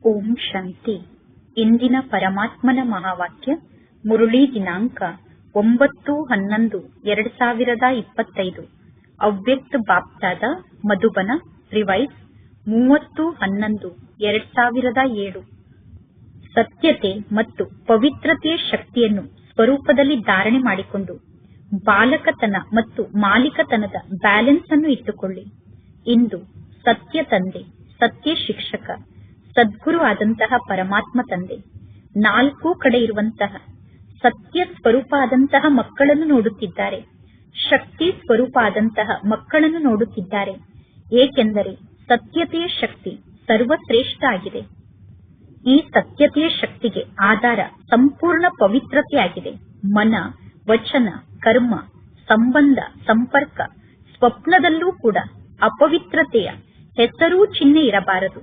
ಓಂ ಶಾಂತಿ. ಇಂದಿನ ಪರಮಾತ್ಮನ ಮಹಾವಾಕ್ಯ ಮುರುಳಿ ದಿನಾಂಕ 9/11/2025. ಅವ್ಯಕ್ತ ಬಾಪ್ದಾದ ಮಧುಬನ ರಿವೈಸ್ 30/11/2007. ಸತ್ಯತೆ ಮತ್ತು ಪವಿತ್ರತೆಯ ಶಕ್ತಿಯನ್ನು ಸ್ವರೂಪದಲ್ಲಿ ಧಾರಣೆ ಮಾಡಿಕೊಂಡು ಬಾಲಕತನ ಮತ್ತು ಮಾಲೀಕತನದ ಬ್ಯಾಲೆನ್ಸ್ ಅನ್ನು ಇಟ್ಟುಕೊಳ್ಳಿ. ಇಂದು ಸತ್ಯ ತಂದೆ, ಸತ್ಯ ಶಿಕ್ಷಕ, ಸದ್ಗುರು ಆದಂತಹ ಪರಮಾತ್ಮ ತಂದೆ ನಾಲ್ಕೂ ಕಡೆ ಇರುವಂತಹ ಸತ್ಯ ಸ್ವರೂಪ ಆದಂತಹ ಮಕ್ಕಳನ್ನು ನೋಡುತ್ತಿದ್ದಾರೆ. ಶಕ್ತಿ ಸ್ವರೂಪ ಆದಂತಹ ಮಕ್ಕಳನ್ನು ನೋಡುತ್ತಿದ್ದಾರೆ. ಏಕೆಂದರೆ ಸತ್ಯತೆಯ ಶಕ್ತಿ ಸರ್ವಶ್ರೇಷ್ಠ ಆಗಿದೆ. ಈ ಸತ್ಯತೆಯ ಶಕ್ತಿಗೆ ಆಧಾರ ಸಂಪೂರ್ಣ ಪವಿತ್ರತೆಯಾಗಿದೆ. ಮನ, ವಚನ, ಕರ್ಮ, ಸಂಬಂಧ, ಸಂಪರ್ಕ, ಸ್ವಪ್ನದಲ್ಲೂ ಕೂಡ ಅಪವಿತ್ರತೆಯ ಹೆಸರೂ ಚಿಹ್ನೆ ಇರಬಾರದು.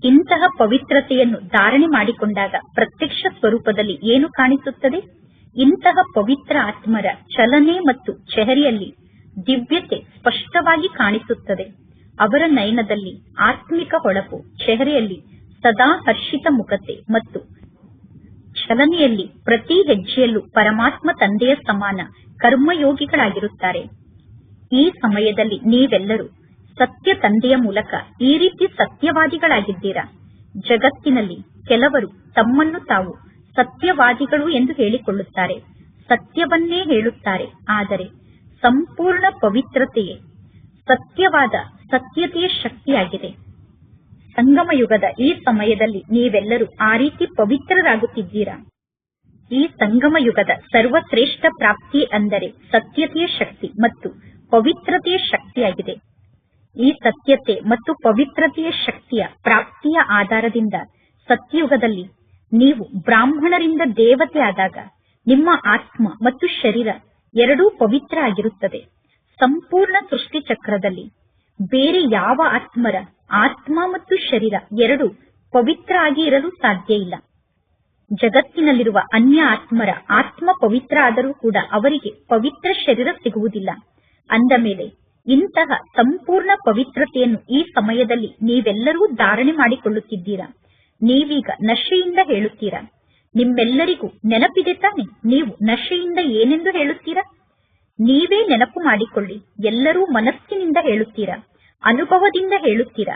ಇಂತಹ ಪವಿತ್ರತೆಯನ್ನು ಧಾರಣೆ ಮಾಡಿಕೊಂಡಾಗ ಪ್ರತ್ಯಕ್ಷ ಸ್ವರೂಪದಲ್ಲಿ ಏನು ಕಾಣಿಸುತ್ತದೆ? ಇಂತಹ ಪವಿತ್ರ ಆತ್ಮರ ಚಲನೆ ಮತ್ತು ಚೆಹರೆಯಲ್ಲಿ ದಿವ್ಯತೆ ಸ್ಪಷ್ಟವಾಗಿ ಕಾಣಿಸುತ್ತದೆ. ಅವರ ನಯನದಲ್ಲಿ ಆತ್ಮಿಕ ಹೊಳಪು, ಚೆಹರೆಯಲ್ಲಿ ಸದಾ ಹರ್ಷಿತ ಮುಖತೆ ಮತ್ತು ಚಲನೆಯಲ್ಲಿ ಪ್ರತಿ ಹೆಜ್ಜೆಯಲ್ಲೂ ಪರಮಾತ್ಮ ತಂದೆಯ ಸಮಾನ ಕರ್ಮಯೋಗಿಗಳಾಗಿರುತ್ತಾರೆ. ಈ ಸಮಯದಲ್ಲಿ ನೀವೆಲ್ಲರೂ ಸತ್ಯ ತಂದೆಯ ಮೂಲಕ ಈ ರೀತಿ ಸತ್ಯವಾದಿಗಳಾಗಿದ್ದೀರಾ. ಜಗತ್ತಿನಲ್ಲಿ ಕೆಲವರು ತಮ್ಮನ್ನು ತಾವು ಸತ್ಯವಾದಿಗಳು ಎಂದು ಹೇಳಿಕೊಳ್ಳುತ್ತಾರೆ, ಸತ್ಯವನ್ನೇ ಹೇಳುತ್ತಾರೆ. ಆದರೆ ಸಂಪೂರ್ಣ ಪವಿತ್ರತೆಯೇ ಸತ್ಯವಾದ ಸತ್ಯತೆಯ ಶಕ್ತಿಯಾಗಿದೆ. ಸಂಗಮ ಯುಗದ ಈ ಸಮಯದಲ್ಲಿ ನೀವೆಲ್ಲರೂ ಆ ರೀತಿ ಪವಿತ್ರರಾಗುತ್ತಿದ್ದೀರಾ. ಈ ಸಂಗಮ ಯುಗದ ಸರ್ವಶ್ರೇಷ್ಠ ಪ್ರಾಪ್ತಿ ಅಂದರೆ ಸತ್ಯತೆಯ ಶಕ್ತಿ ಮತ್ತು ಪವಿತ್ರತೆಯ ಶಕ್ತಿಯಾಗಿದೆ. ಈ ಸತ್ಯತೆ ಮತ್ತು ಪವಿತ್ರತೆಯ ಶಕ್ತಿಯ ಪ್ರಾಪ್ತಿಯ ಆಧಾರದಿಂದ ಸತ್ಯಯುಗದಲ್ಲಿ ನೀವು ಬ್ರಾಹ್ಮಣರಿಂದ ದೇವತೆ ಆದಾಗ ನಿಮ್ಮ ಆತ್ಮ ಮತ್ತು ಶರೀರ ಎರಡೂ ಪವಿತ್ರ ಆಗಿರುತ್ತದೆ. ಸಂಪೂರ್ಣ ಸೃಷ್ಟಿ ಚಕ್ರದಲ್ಲಿ ಬೇರೆ ಯಾವ ಆತ್ಮರ ಆತ್ಮ ಮತ್ತು ಶರೀರ ಎರಡೂ ಪವಿತ್ರ ಆಗಿ ಇರಲು ಸಾಧ್ಯ ಇಲ್ಲ. ಜಗತ್ತಿನಲ್ಲಿರುವ ಅನ್ಯ ಆತ್ಮರ ಆತ್ಮ ಪವಿತ್ರ ಆದರೂ ಕೂಡ ಅವರಿಗೆ ಪವಿತ್ರ ಶರೀರ ಸಿಗುವುದಿಲ್ಲ. ಅಂದ ಮೇಲೆ ಇಂತಹ ಸಂಪೂರ್ಣ ಪವಿತ್ರತೆಯನ್ನು ಈ ಸಮಯದಲ್ಲಿ ನೀವೆಲ್ಲರೂ ಧಾರಣೆ ಮಾಡಿಕೊಳ್ಳುತ್ತಿದ್ದೀರಾ. ನೀವೀಗ ನಶೆಯಿಂದ ಹೇಳುತ್ತೀರಾ. ನಿಮ್ಮೆಲ್ಲರಿಗೂ ನೆನಪಿದೆ ತಾನೆ? ನೀವು ನಶೆಯಿಂದ ಏನೆಂದು ಹೇಳುತ್ತೀರಾ? ನೀವೇ ನೆನಪು ಮಾಡಿಕೊಳ್ಳಿ. ಎಲ್ಲರೂ ಮನಸ್ಸಿನಿಂದ ಹೇಳುತ್ತೀರಾ, ಅನುಭವದಿಂದ ಹೇಳುತ್ತೀರಾ.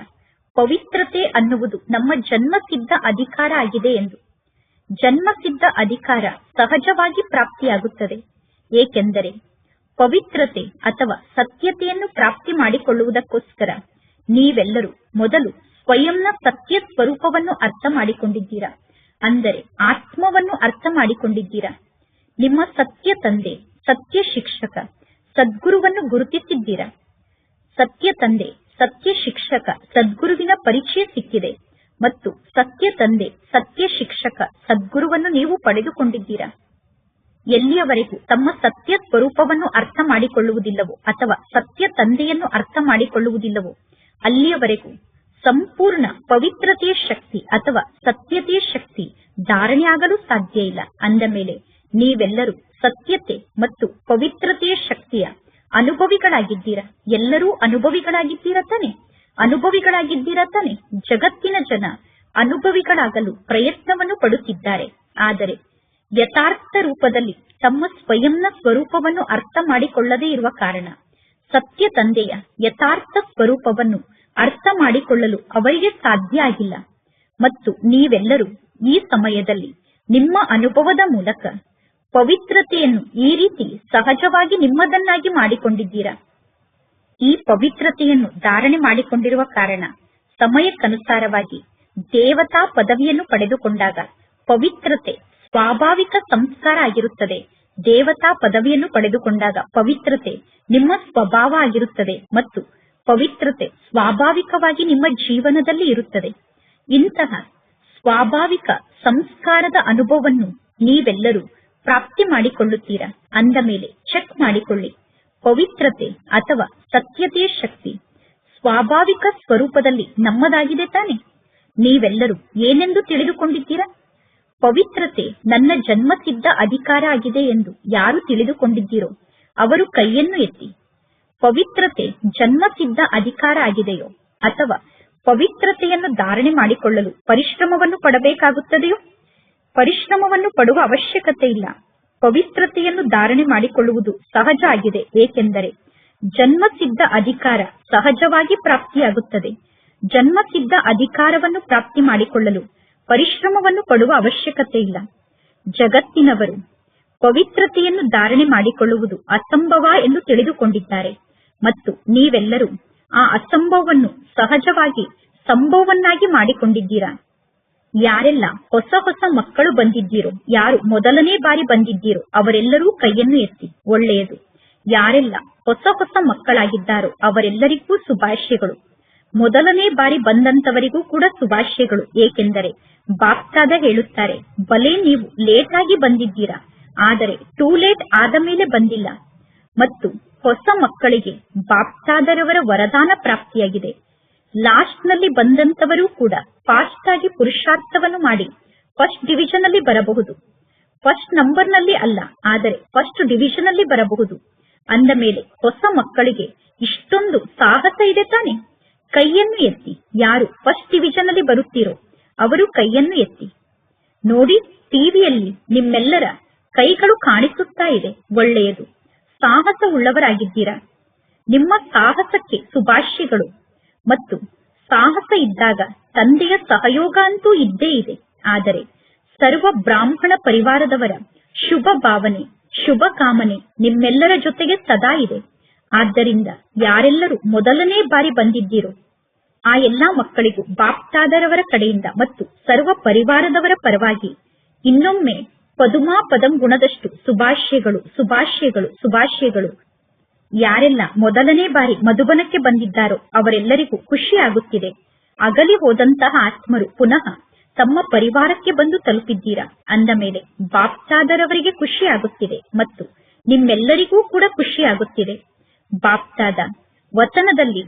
ಪವಿತ್ರತೆ ಅನ್ನುವುದು ನಮ್ಮ ಜನ್ಮಸಿದ್ಧ ಅಧಿಕಾರ ಆಗಿದೆ ಎಂದು. ಜನ್ಮಸಿದ್ಧ ಅಧಿಕಾರ ಸಹಜವಾಗಿ ಪ್ರಾಪ್ತಿಯಾಗುತ್ತದೆ. ಏಕೆಂದರೆ ಪವಿತ್ರತೆ ಅಥವಾ ಸತ್ಯತೆಯನ್ನು ಪ್ರಾಪ್ತಿ ಮಾಡಿಕೊಳ್ಳುವುದಕ್ಕೋಸ್ಕರ ನೀವೆಲ್ಲರೂ ಮೊದಲು ಸ್ವಯಂನ ಸತ್ಯ ಸ್ವರೂಪವನ್ನು ಅರ್ಥ ಮಾಡಿಕೊಂಡಿದ್ದೀರಾ. ಅಂದರೆ ಆತ್ಮವನ್ನು ಅರ್ಥ ಮಾಡಿಕೊಂಡಿದ್ದೀರಾ. ನಿಮ್ಮ ಸತ್ಯ ತಂದೆ, ಸತ್ಯ ಶಿಕ್ಷಕ, ಸದ್ಗುರುವನ್ನು ಗುರುತಿಸಿದ್ದೀರಾ. ಸತ್ಯ ತಂದೆ, ಸತ್ಯ ಶಿಕ್ಷಕ, ಸದ್ಗುರುವಿನ ಪರಿಚಯ ಸಿಕ್ಕಿದೆ ಮತ್ತು ಸತ್ಯ ತಂದೆ, ಸತ್ಯ ಶಿಕ್ಷಕ, ಸದ್ಗುರುವನ್ನು ನೀವು ಪಡೆದುಕೊಂಡಿದ್ದೀರಾ. ಎಲ್ಲಿಯವರೆಗೂ ತಮ್ಮ ಸತ್ಯ ಸ್ವರೂಪವನ್ನು ಅರ್ಥ ಮಾಡಿಕೊಳ್ಳುವುದಿಲ್ಲವೋ ಅಥವಾ ಸತ್ಯ ತಂದೆಯನ್ನು ಅರ್ಥ ಮಾಡಿಕೊಳ್ಳುವುದಿಲ್ಲವೋ ಅಲ್ಲಿಯವರೆಗೂ ಸಂಪೂರ್ಣ ಪವಿತ್ರತೆಯ ಶಕ್ತಿ ಅಥವಾ ಸತ್ಯತೆಯ ಶಕ್ತಿ ಧಾರಣೆ ಆಗಲು ಸಾಧ್ಯ ಇಲ್ಲ. ಅಂದ ಮೇಲೆ ನೀವೆಲ್ಲರೂ ಸತ್ಯತೆ ಮತ್ತು ಪವಿತ್ರತೆಯ ಶಕ್ತಿಯ ಅನುಭವಿಗಳಾಗಿದ್ದೀರಾ. ಎಲ್ಲರೂ ಅನುಭವಿಗಳಾಗಿದ್ದೀರಾ ತಾನೆ? ಅನುಭವಿಗಳಾಗಿದ್ದೀರಾ ತಾನೆ? ಜಗತ್ತಿನ ಜನ ಅನುಭವಿಗಳಾಗಲು ಪ್ರಯತ್ನವನ್ನು ಪಡುತ್ತಿದ್ದಾರೆ. ಆದರೆ ಯಥಾರ್ಥ ರೂಪದಲ್ಲಿ ತಮ್ಮ ಸ್ವಯಂನ ಸ್ವರೂಪವನ್ನು ಅರ್ಥ ಮಾಡಿಕೊಳ್ಳದೇ ಇರುವ ಕಾರಣ ಸತ್ಯ ತಂದೆಯ ಯಥಾರ್ಥ ಸ್ವರೂಪವನ್ನು ಅರ್ಥ ಮಾಡಿಕೊಳ್ಳಲು ಅವರಿಗೆ ಸಾಧ್ಯ ಆಗಿಲ್ಲ. ಮತ್ತು ನೀವೆಲ್ಲರೂ ಈ ಸಮಯದಲ್ಲಿ ನಿಮ್ಮ ಅನುಭವದ ಮೂಲಕ ಪವಿತ್ರತೆಯನ್ನು ಈ ರೀತಿ ಸಹಜವಾಗಿ ನಿಮ್ಮದನ್ನಾಗಿ ಮಾಡಿಕೊಂಡಿದ್ದೀರಾ. ಈ ಪವಿತ್ರತೆಯನ್ನು ಧಾರಣೆ ಮಾಡಿಕೊಂಡಿರುವ ಕಾರಣ ಸಮಯಕ್ಕನುಸಾರವಾಗಿ ದೇವತಾ ಪದವಿಯನ್ನು ಪಡೆದುಕೊಂಡಾಗ ಪವಿತ್ರತೆ ಸ್ವಾಭಾವಿಕ ಸಂಸ್ಕಾರ ಆಗಿರುತ್ತದೆ. ದೇವತಾ ಪದವಿಯನ್ನು ಪಡೆದುಕೊಂಡಾಗ ಪವಿತ್ರತೆ ನಿಮ್ಮ ಸ್ವಭಾವ ಆಗಿರುತ್ತದೆ ಮತ್ತು ಪವಿತ್ರತೆ ಸ್ವಾಭಾವಿಕವಾಗಿ ನಿಮ್ಮ ಜೀವನದಲ್ಲಿ ಇರುತ್ತದೆ. ಇಂತಹ ಸ್ವಾಭಾವಿಕ ಸಂಸ್ಕಾರದ ಅನುಭವವನ್ನು ನೀವೆಲ್ಲರೂ ಪ್ರಾಪ್ತಿ ಮಾಡಿಕೊಳ್ಳುತ್ತೀರಾ. ಅಂದ ಮೇಲೆ ಚೆಕ್ ಮಾಡಿಕೊಳ್ಳಿ. ಪವಿತ್ರತೆ ಅಥವಾ ಸತ್ಯತೆಯ ಶಕ್ತಿ ಸ್ವಾಭಾವಿಕ ಸ್ವರೂಪದಲ್ಲಿ ನಮ್ಮದಾಗಿದೆ ತಾನೆ? ನೀವೆಲ್ಲರೂ ಏನೆಂದು ತಿಳಿದುಕೊಂಡಿದ್ದೀರಾ? ಪವಿತ್ರತೆ ನನ್ನ ಜನ್ಮಸಿದ್ಧ ಅಧಿಕಾರ ಆಗಿದೆ ಎಂದು ಯಾರು ತಿಳಿದುಕೊಂಡಿದ್ದೀರೋ ಅವರು ಕೈಯನ್ನು ಎತ್ತಿ. ಪವಿತ್ರತೆ ಜನ್ಮಸಿದ್ಧ ಅಧಿಕಾರ ಆಗಿದೆಯೋ ಅಥವಾ ಪವಿತ್ರತೆಯನ್ನು ಧಾರಣೆ ಮಾಡಿಕೊಳ್ಳಲು ಪರಿಶ್ರಮವನ್ನು ಪಡಬೇಕಾಗುತ್ತದೆಯೋ? ಪರಿಶ್ರಮವನ್ನು ಪಡುವ ಅವಶ್ಯಕತೆ ಇಲ್ಲ. ಪವಿತ್ರತೆಯನ್ನು ಧಾರಣೆ ಮಾಡಿಕೊಳ್ಳುವುದು ಸಹಜ ಆಗಿದೆ. ಏಕೆಂದರೆ ಜನ್ಮಸಿದ್ಧ ಅಧಿಕಾರ ಸಹಜವಾಗಿ ಪ್ರಾಪ್ತಿಯಾಗುತ್ತದೆ. ಜನ್ಮಸಿದ್ಧ ಅಧಿಕಾರವನ್ನು ಪ್ರಾಪ್ತಿ ಮಾಡಿಕೊಳ್ಳಲು ಪರಿಶ್ರಮವನ್ನು ಪಡುವ ಅವಶ್ಯಕತೆ ಇಲ್ಲ. ಜಗತ್ತಿನವರು ಪವಿತ್ರತೆಯನ್ನು ಧಾರಣೆ ಮಾಡಿಕೊಳ್ಳುವುದು ಅಸಂಭವ ಎಂದು ತಿಳಿದುಕೊಂಡಿದ್ದಾರೆ ಮತ್ತು ನೀವೆಲ್ಲರೂ ಆ ಅಸಂಭವವನ್ನು ಸಹಜವಾಗಿ ಸಂಭವವನ್ನಾಗಿ ಮಾಡಿಕೊಂಡಿದ್ದೀರಾ. ಯಾರೆಲ್ಲ ಹೊಸ ಹೊಸ ಮಕ್ಕಳು ಬಂದಿದ್ದೀರೋ, ಯಾರು ಮೊದಲನೇ ಬಾರಿ ಬಂದಿದ್ದೀರೋ ಅವರೆಲ್ಲರೂ ಕೈಯನ್ನು ಎತ್ತಿ. ಒಳ್ಳೆಯದು. ಯಾರೆಲ್ಲ ಹೊಸ ಹೊಸ ಮಕ್ಕಳಾಗಿದ್ದಾರೋ ಅವರೆಲ್ಲರಿಗೂ ಶುಭಾಶಯಗಳು. ಮೊದಲನೇ ಬಾರಿ ಬಂದಂತವರಿಗೂ ಕೂಡ ಶುಭಾಶಯಗಳು. ಏಕೆಂದರೆ ಬಾಪ್ತಾದ ಹೇಳುತ್ತಾರೆ, ಭಲೆ ನೀವು ಲೇಟ್ ಆಗಿ ಬಂದಿದ್ದೀರಾ, ಆದರೆ ಟೂ ಲೇಟ್ ಆದ ಮೇಲೆ ಬಂದಿಲ್ಲ. ಮತ್ತು ಹೊಸ ಮಕ್ಕಳಿಗೆ ಬಾಪ್ತಾದರವರ ವರದಾನ ಪ್ರಾಪ್ತಿಯಾಗಿದೆ. ಲಾಸ್ಟ್ ನಲ್ಲಿ ಬಂದಂತವರೂ ಕೂಡ ಫಾಸ್ಟ್ ಆಗಿ ಪುರುಷಾರ್ಥವನ್ನು ಮಾಡಿ ಫಸ್ಟ್ ಡಿವಿಷನ್ ಅಲ್ಲಿ ಬರಬಹುದು. ಫಸ್ಟ್ ನಂಬರ್ ನಲ್ಲಿ ಅಲ್ಲ, ಆದರೆ ಫಸ್ಟ್ ಡಿವಿಷನ್ ಅಲ್ಲಿ ಬರಬಹುದು. ಅಂದ ಮೇಲೆ ಹೊಸ ಮಕ್ಕಳಿಗೆ ಇಷ್ಟೊಂದು ಸಾಹಸ ಇದೆ ತಾನೆ? ಕೈಯನ್ನು ಎತ್ತಿ. ಯಾರು ಫಸ್ಟ್ ಡಿವಿಷನ್ ಅಲ್ಲಿ ಬರುತ್ತೀರೋ ಅವರು ಕೈಯನ್ನು ಎತ್ತಿ. ನೋಡಿ, ಟಿವಿಯಲ್ಲಿ ನಿಮ್ಮೆಲ್ಲರ ಕೈಗಳು ಕಾಣಿಸುತ್ತಾ ಇದೆ. ಒಳ್ಳೆಯದು. ಸಾಹಸ ಉಳ್ಳವರಾಗಿದ್ದೀರಾ. ನಿಮ್ಮ ಸಾಹಸಕ್ಕೆ ಶುಭಾಶಯಗಳು. ಮತ್ತು ಸಾಹಸ ಇದ್ದಾಗ ತಂದೆಯ ಸಹಯೋಗ ಅಂತೂ ಇದ್ದೇ ಇದೆ. ಆದರೆ ಸರ್ವ ಬ್ರಾಹ್ಮಣ ಪರಿವಾರದವರ ಶುಭ ಭಾವನೆ, ಶುಭ ಕಾಮನೆ ನಿಮ್ಮೆಲ್ಲರ ಜೊತೆಗೆ ಸದಾ ಇದೆ. ಆದ್ದರಿಂದ ಯಾರೆಲ್ಲರೂ ಮೊದಲನೇ ಬಾರಿ ಬಂದಿದ್ದೀರೋ ಆ ಎಲ್ಲಾ ಮಕ್ಕಳಿಗೂ ಬಾಪ್ತಾದರವರ ಕಡೆಯಿಂದ ಮತ್ತು ಸರ್ವ ಪರಿವಾರದವರ ಪರವಾಗಿ ಇನ್ನೊಮ್ಮೆ ಪದುಮಾ ಪದಂ ಗುಣದಷ್ಟು ಶುಭಾಶಯಗಳು, ಶುಭಾಶಯಗಳು, ಶುಭಾಶಯಗಳು. ಯಾರೆಲ್ಲ ಮೊದಲನೇ ಬಾರಿ ಮಧುಬನಕ್ಕೆ ಬಂದಿದ್ದಾರೋ ಅವರೆಲ್ಲರಿಗೂ ಖುಷಿ ಆಗುತ್ತಿದೆ. ಅಗಲಿ ಹೋದಂತಹ ಆತ್ಮರು ಪುನಃ ತಮ್ಮ ಪರಿವಾರಕ್ಕೆ ಬಂದು ತಲುಪಿದ್ದೀರಾ. ಅಂದ ಮೇಲೆ ಬಾಪ್ತಾದರವರಿಗೆ ಖುಷಿ ಆಗುತ್ತಿದೆ ಮತ್ತು ನಿಮ್ಮೆಲ್ಲರಿಗೂ ಕೂಡ ಖುಷಿ ಆಗುತ್ತಿದೆ. ಬಾಪ್ತಾದ ವತನದಲ್ಲಿ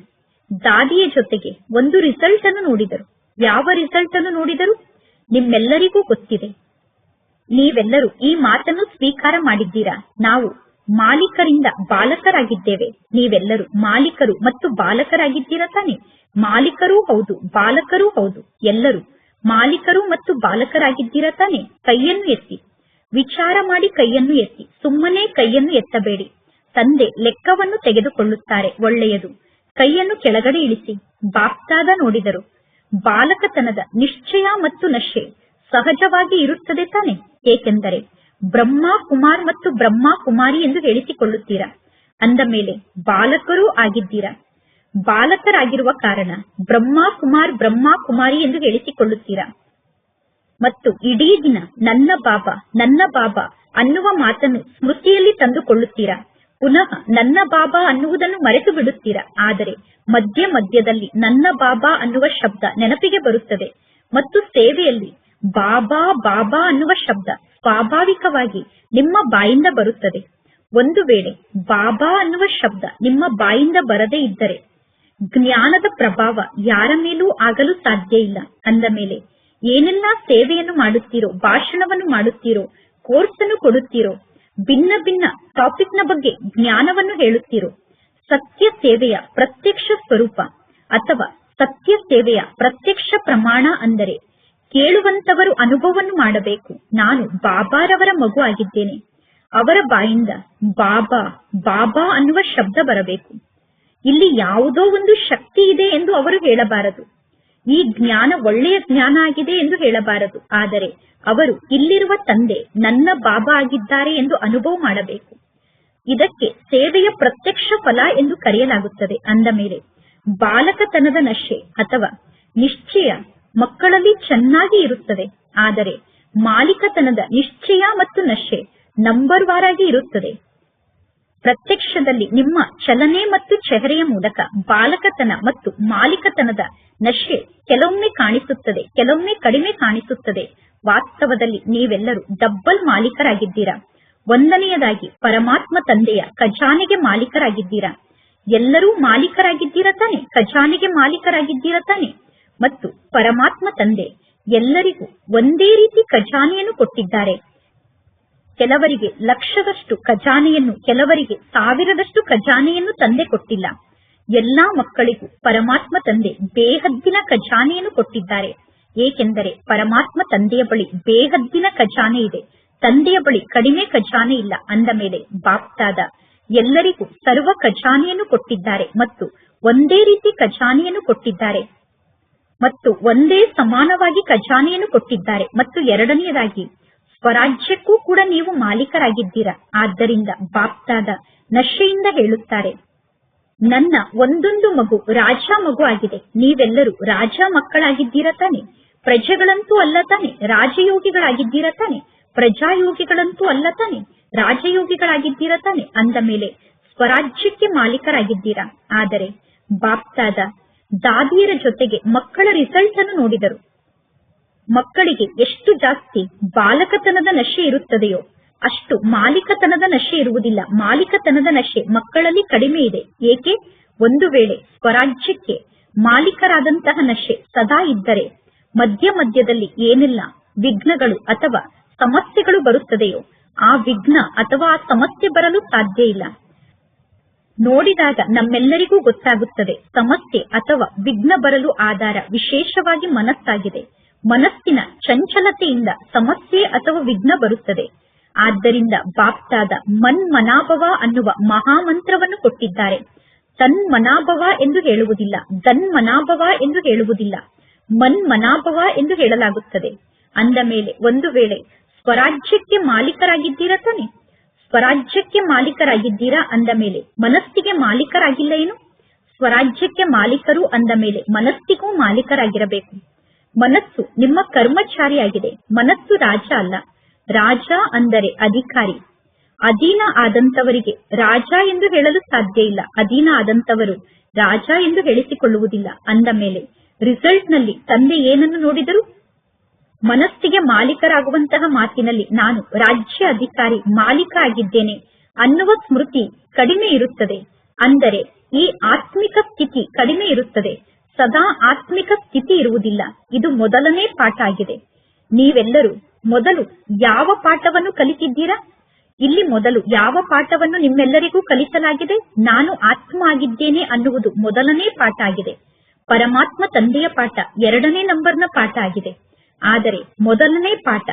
ದಾದಿಯ ಜೊತೆಗೆ ಒಂದು ರಿಸಲ್ಟ್ ಅನ್ನು ನೋಡಿದರು. ಯಾವ ರಿಸಲ್ಟ್ ಅನ್ನು ನೋಡಿದರು? ನಿಮ್ಮೆಲ್ಲರಿಗೂ ಗೊತ್ತಿದೆ. ನೀವೆಲ್ಲರೂ ಈ ಮಾತನ್ನು ಸ್ವೀಕಾರ ಮಾಡಿದ್ದೀರಾ. ನಾವು ಮಾಲೀಕರಿಂದ ಬಾಲಕರಾಗಿದ್ದೇವೆ. ನೀವೆಲ್ಲರೂ ಮಾಲೀಕರು ಮತ್ತು ಬಾಲಕರಾಗಿದ್ದೀರಾ ತಾನೆ? ಮಾಲೀಕರೂ ಹೌದು, ಬಾಲಕರೂ ಹೌದು. ಎಲ್ಲರೂ ಮಾಲೀಕರು ಮತ್ತು ಬಾಲಕರಾಗಿದ್ದೀರಾ ತಾನೆ? ಕೈಯನ್ನು ಎತ್ತಿ. ವಿಚಾರ ಮಾಡಿ ಕೈಯನ್ನು ಎತ್ತಿ. ಸುಮ್ಮನೆ ಕೈಯನ್ನು ಎತ್ತಬೇಡಿ. ತಂದೆ ಲೆಕ್ಕವನ್ನು ತೆಗೆದುಕೊಳ್ಳುತ್ತಾರೆ. ಒಳ್ಳೆಯದು. ಕೈಯನ್ನು ಕೆಳಗಡೆ ಇಳಿಸಿ. ಬಾಪ್ತಾದ ನೋಡಿದರು. ಬಾಲಕತನದ ನಿಶ್ಚಯ ಮತ್ತು ನಶೆ ಸಹಜವಾಗಿ ಇರುತ್ತದೆ ತಾನೆ? ಏಕೆಂದರೆ ಬ್ರಹ್ಮ ಕುಮಾರ್ ಮತ್ತು ಬ್ರಹ್ಮ ಕುಮಾರಿ ಎಂದು ಹೇಳಿಸಿಕೊಳ್ಳುತ್ತೀರಾ. ಅಂದ ಮೇಲೆ ಬಾಲಕರೂ ಆಗಿದ್ದೀರಾ. ಬಾಲಕರಾಗಿರುವ ಕಾರಣ ಬ್ರಹ್ಮ ಕುಮಾರ್ ಬ್ರಹ್ಮ ಕುಮಾರಿ ಎಂದು ಹೇಳಿಸಿಕೊಳ್ಳುತ್ತೀರಾ. ಮತ್ತು ಇಡೀ ದಿನ ನನ್ನ ಬಾಬಾ ಅನ್ನುವ ಮಾತನ್ನು ಸ್ಮೃತಿಯಲ್ಲಿ ತಂದುಕೊಳ್ಳುತ್ತೀರಾ. ಪುನಃ ನನ್ನ ಬಾಬಾ ಅನ್ನುವುದನ್ನು ಮರೆತು ಬಿಡುತ್ತೀರಾ. ಆದರೆ ಮಧ್ಯ ಮಧ್ಯದಲ್ಲಿ ನನ್ನ ಬಾಬಾ ಅನ್ನುವ ಶಬ್ದ ನೆನಪಿಗೆ ಬರುತ್ತದೆ ಮತ್ತು ಸೇವೆಯಲ್ಲಿ ಬಾಬಾ ಬಾಬಾ ಅನ್ನುವ ಶಬ್ದ ಸ್ವಾಭಾವಿಕವಾಗಿ ನಿಮ್ಮ ಬಾಯಿಂದ ಬರುತ್ತದೆ. ಒಂದು ವೇಳೆ ಬಾಬಾ ಅನ್ನುವ ಶಬ್ದ ನಿಮ್ಮ ಬಾಯಿಂದ ಬರದೇ ಇದ್ದರೆ ಜ್ಞಾನದ ಪ್ರಭಾವ ಯಾರ ಮೇಲೂ ಆಗಲು ಸಾಧ್ಯ ಇಲ್ಲ. ಅಂದ ಮೇಲೆ ಏನೆಲ್ಲ ಸೇವೆಯನ್ನು ಮಾಡುತ್ತೀರೋ, ಭಾಷಣವನ್ನು ಮಾಡುತ್ತೀರೋ, ಕೋರ್ಸ್ ಅನ್ನು ಕೊಡುತ್ತೀರೋ, ಭಿನ್ನ ಭಿನ್ನ ಟಾಪಿಕ್ ನ ಬಗ್ಗೆ ಜ್ಞಾನವನ್ನು ಹೇಳುತ್ತೀರೋ, ಸತ್ಯ ಸೇವೆಯ ಪ್ರತ್ಯಕ್ಷ ಸ್ವರೂಪ ಅಥವಾ ಸತ್ಯ ಸೇವೆಯ ಪ್ರತ್ಯಕ್ಷ ಪ್ರಮಾಣ ಅಂದರೆ ಕೇಳುವಂತವರು ಅನುಭವವನ್ನು ಮಾಡಬೇಕು. ನಾನು ಬಾಬಾರವರ ಮಗು ಆಗಿದ್ದೇನೆ. ಅವರ ಬಾಯಿಂದ ಬಾಬಾ ಬಾಬಾ ಅನ್ನುವ ಶಬ್ದ ಬರಬೇಕು. ಇಲ್ಲಿ ಯಾವುದೋ ಒಂದು ಶಕ್ತಿ ಇದೆ ಎಂದು ಅವರು ಹೇಳಬಾರದು. ಈ ಜ್ಞಾನ ಒಳ್ಳೆಯ ಜ್ಞಾನ ಆಗಿದೆ ಎಂದು ಹೇಳಬಾರದು. ಆದರೆ ಅವರು ಇಲ್ಲಿರುವ ತಂದೆ ನನ್ನ ಬಾಬಾ ಆಗಿದ್ದಾರೆ ಎಂದು ಅನುಭವ ಮಾಡಬೇಕು. ಇದಕ್ಕೆ ಸೇವೆಯ ಪ್ರತ್ಯಕ್ಷ ಫಲ ಎಂದು ಕರೆಯಲಾಗುತ್ತದೆ. ಅಂದ ಮೇಲೆ ಬಾಲಕತನದ ನಶೆ ಅಥವಾ ನಿಶ್ಚಯ ಮಕ್ಕಳಲ್ಲಿ ಚೆನ್ನಾಗಿ ಇರುತ್ತದೆ. ಆದರೆ ಮಾಲೀಕತನದ ನಿಶ್ಚಯ ಮತ್ತು ನಶೆ ನಂಬರ್ ವಾರಾಗಿ ಇರುತ್ತದೆ. ಪ್ರತ್ಯಕ್ಷದಲ್ಲಿ ನಿಮ್ಮ ಚಲನೆ ಮತ್ತು ಚೆಹರೆಯ ಮೂಲಕ ಬಾಲಕತನ ಮತ್ತು ಮಾಲೀಕತನದ ನಶೆ ಕೆಲವೊಮ್ಮೆ ಕಾಣಿಸುತ್ತದೆ, ಕೆಲವೊಮ್ಮೆ ಕಡಿಮೆ ಕಾಣಿಸುತ್ತದೆ. ವಾಸ್ತವದಲ್ಲಿ ನೀವೆಲ್ಲರೂ ಡಬ್ಬಲ್ ಮಾಲೀಕರಾಗಿದ್ದೀರಾ. ಒಂದನೆಯದಾಗಿ ಪರಮಾತ್ಮ ತಂದೆಯ ಖಜಾನೆಗೆ ಮಾಲೀಕರಾಗಿದ್ದೀರಾ. ಎಲ್ಲರೂ ಮಾಲೀಕರಾಗಿದ್ದೀರಾ ತಾನೆ? ಖಜಾನೆಗೆ ಮಾಲೀಕರಾಗಿದ್ದೀರಾ ತಾನೆ? ಮತ್ತು ಪರಮಾತ್ಮ ತಂದೆ ಎಲ್ಲರಿಗೂ ಒಂದೇ ರೀತಿ ಖಜಾನೆಯನ್ನು ಕೊಟ್ಟಿದ್ದಾರೆ. ಕೆಲವರಿಗೆ ಲಕ್ಷದಷ್ಟು ಖಜಾನೆಯನ್ನು, ಕೆಲವರಿಗೆ 1000ದಷ್ಟು ಖಜಾನೆಯನ್ನು ತಂದೆ ಕೊಟ್ಟಿಲ್ಲ. ಎಲ್ಲಾ ಮಕ್ಕಳಿಗೂ ಪರಮಾತ್ಮ ತಂದೆ ಬೇಹದ್ದಿನ ಖಜಾನೆಯನ್ನು ಕೊಟ್ಟಿದ್ದಾರೆ. ಏಕೆಂದರೆ ಪರಮಾತ್ಮ ತಂದೆಯ ಬಳಿ ಬೇಹದ್ದಿನ ಖಜಾನೆ ಇದೆ, ತಂದೆಯ ಬಳಿ ಕಡಿಮೆ ಖಜಾನೆ ಇಲ್ಲ. ಅಂದ ಮೇಲೆ ಬಾಪ್ತಾದ ಎಲ್ಲರಿಗೂ ಸರ್ವ ಖಜಾನೆಯನ್ನು ಕೊಟ್ಟಿದ್ದಾರೆ ಮತ್ತು ಒಂದೇ ರೀತಿ ಖಜಾನೆಯನ್ನು ಕೊಟ್ಟಿದ್ದಾರೆ ಮತ್ತು ಒಂದೇ ಸಮಾನವಾಗಿ ಖಜಾನೆಯನ್ನು ಕೊಟ್ಟಿದ್ದಾರೆ. ಮತ್ತು ಎರಡನೆಯದಾಗಿ ಸ್ವರಾಜ್ಯಕ್ಕೂ ಕೂಡ ನೀವು ಮಾಲೀಕರಾಗಿದ್ದೀರಾ. ಆದ್ದರಿಂದ ಬಾಪ್ತಾದ ನಶೆಯಿಂದ ಹೇಳುತ್ತಾರೆ, ನನ್ನ ಒಂದೊಂದು ಮಗು ರಾಜ ಮಗು ಆಗಿದೆ. ನೀವೆಲ್ಲರೂ ರಾಜ ಮಕ್ಕಳಾಗಿದ್ದೀರಾ ತಾನೆ? ಪ್ರಜೆಗಳಂತೂ ಅಲ್ಲ ತಾನೆ? ರಾಜಯೋಗಿಗಳಾಗಿದ್ದೀರಾ ತಾನೆ? ಪ್ರಜಾಯೋಗಿಗಳಂತೂ ಅಲ್ಲ ತಾನೆ? ರಾಜಯೋಗಿಗಳಾಗಿದ್ದೀರಾ ತಾನೆ? ಅಂದ ಮೇಲೆ ಸ್ವರಾಜ್ಯಕ್ಕೆ ಮಾಲೀಕರಾಗಿದ್ದೀರಾ. ಆದರೆ ಬಾಪ್ತಾದ ದಾದಿಯರ ಜೊತೆಗೆ ಮಕ್ಕಳ ರಿಸಲ್ಟ್ ಅನ್ನು ನೋಡಿದರು. ಮಕ್ಕಳಿಗೆ ಎಷ್ಟು ಜಾಸ್ತಿ ಬಾಲಕತನದ ನಶೆ ಇರುತ್ತದೆಯೋ ಅಷ್ಟು ಮಾಲೀಕತನದ ನಶೆ ಇರುವುದಿಲ್ಲ. ಮಾಲೀಕತನದ ನಶೆ ಮಕ್ಕಳಲ್ಲಿ ಕಡಿಮೆ ಇದೆ. ಏಕೆ? ಒಂದು ವೇಳೆ ಸ್ವರಾಜ್ಯಕ್ಕೆ ಮಾಲೀಕರಾದಂತಹ ನಶೆ ಸದಾ ಇದ್ದರೆ ಮಧ್ಯ ಮಧ್ಯದಲ್ಲಿ ಏನೆಲ್ಲ ವಿಘ್ನಗಳು ಅಥವಾ ಸಮಸ್ಯೆಗಳು ಬರುತ್ತದೆಯೋ ಆ ವಿಘ್ನ ಅಥವಾ ಆ ಸಮಸ್ಯೆ ಬರಲು ಸಾಧ್ಯ ಇಲ್ಲ. ನೋಡಿದಾಗ ನಮ್ಮೆಲ್ಲರಿಗೂ ಗೊತ್ತಾಗುತ್ತದೆ, ಸಮಸ್ಯೆ ಅಥವಾ ವಿಘ್ನ ಬರಲು ಆಧಾರ ವಿಶೇಷವಾಗಿ ಮನಸ್ಸಾಗಿದೆ. ಮನಸ್ಸಿನ ಚಂಚಲತೆಯಿಂದ ಸಮಸ್ಯೆ ಅಥವಾ ವಿಘ್ನ ಬರುತ್ತದೆ. ಆದ್ದರಿಂದ ಬಾಪ್ತಾದ ಮನ್ಮನಾಭವ ಅನ್ನುವ ಮಹಾಮಂತ್ರವನ್ನು ಕೊಟ್ಟಿದ್ದಾರೆ. ತನ್ಮನಾಭವ ಎಂದು ಹೇಳುವುದಿಲ್ಲ, ಧನ್ಮನಾಭವ ಎಂದು ಹೇಳುವುದಿಲ್ಲ, ಮನ್ಮನಾಭವ ಎಂದು ಹೇಳಲಾಗುತ್ತದೆ. ಅಂದ ಮೇಲೆ ಒಂದು ವೇಳೆ ಸ್ವರಾಜ್ಯಕ್ಕೆ ಮಾಲೀಕರಾಗಿದ್ದೀರಾ ತಾನೆ? ಸ್ವರಾಜ್ಯಕ್ಕೆ ಮಾಲೀಕರಾಗಿದ್ದೀರಾ ಅಂದ ಮೇಲೆ ಮನಸ್ಸಿಗೆ ಮಾಲೀಕರಾಗಿಲ್ಲ ಏನು? ಸ್ವರಾಜ್ಯಕ್ಕೆ ಮಾಲೀಕರು ಅಂದ ಮೇಲೆ ಮನಸ್ಸಿಗೂ ಮಾಲೀಕರಾಗಿರಬೇಕು. ಮನಸ್ಸು ನಿಮ್ಮ ಕರ್ಮಚಾರಿಯಾಗಿದೆ. ಮನಸ್ಸು ರಾಜ ಅಲ್ಲ. ರಾಜ ಅಂದರೆ ಅಧಿಕಾರಿ. ಅಧೀನ ಆದಂತವರಿಗೆ ರಾಜ ಎಂದು ಹೇಳಲು ಸಾಧ್ಯ ಇಲ್ಲ. ಅಧೀನ ಆದಂತವರು ರಾಜ ಎಂದು ಹೇಳಿಸಿಕೊಳ್ಳುವುದಿಲ್ಲ. ಅಂದ ಮೇಲೆ ರಿಸಲ್ಟ್ ನಲ್ಲಿ ತಂದೆ ಏನನ್ನು ನೋಡಿದರು? ಮನಸ್ಸಿಗೆ ಮಾಲೀಕರಾಗುವಂತಹ ಮಾತಿನಲ್ಲಿ ನಾನು ರಾಜ್ಯ ಅಧಿಕಾರಿ ಮಾಲೀಕ ಆಗಿದ್ದೇನೆ ಅನ್ನುವ ಸ್ಮೃತಿ ಕಡಿಮೆ ಇರುತ್ತದೆ. ಅಂದರೆ ಈ ಆತ್ಮಿಕ ಸ್ಥಿತಿ ಕಡಿಮೆ ಇರುತ್ತದೆ. ಸದಾ ಆತ್ಮಿಕ ಸ್ಥಿತಿ ಇರುವುದಿಲ್ಲ. ಇದು ಮೊದಲನೇ ಪಾಠ ಆಗಿದೆ. ನೀವೆಲ್ಲರೂ ಮೊದಲು ಯಾವ ಪಾಠವನ್ನು ಕಲಿತಿದ್ದೀರಾ? ಇಲ್ಲಿ ಮೊದಲು ಯಾವ ಪಾಠವನ್ನು ನಿಮ್ಮೆಲ್ಲರಿಗೂ ಕಲಿಸಲಾಗಿದೆ? ನಾನು ಆತ್ಮ ಆಗಿದ್ದೇನೆ ಅನ್ನುವುದು ಮೊದಲನೇ ಪಾಠ ಆಗಿದೆ. ಪರಮಾತ್ಮ ತಂದೆಯ ಪಾಠ ಎರಡನೇ ನಂಬರ್ನ ಪಾಠ ಆಗಿದೆ. ಆದರೆ ಮೊದಲನೇ ಪಾಠ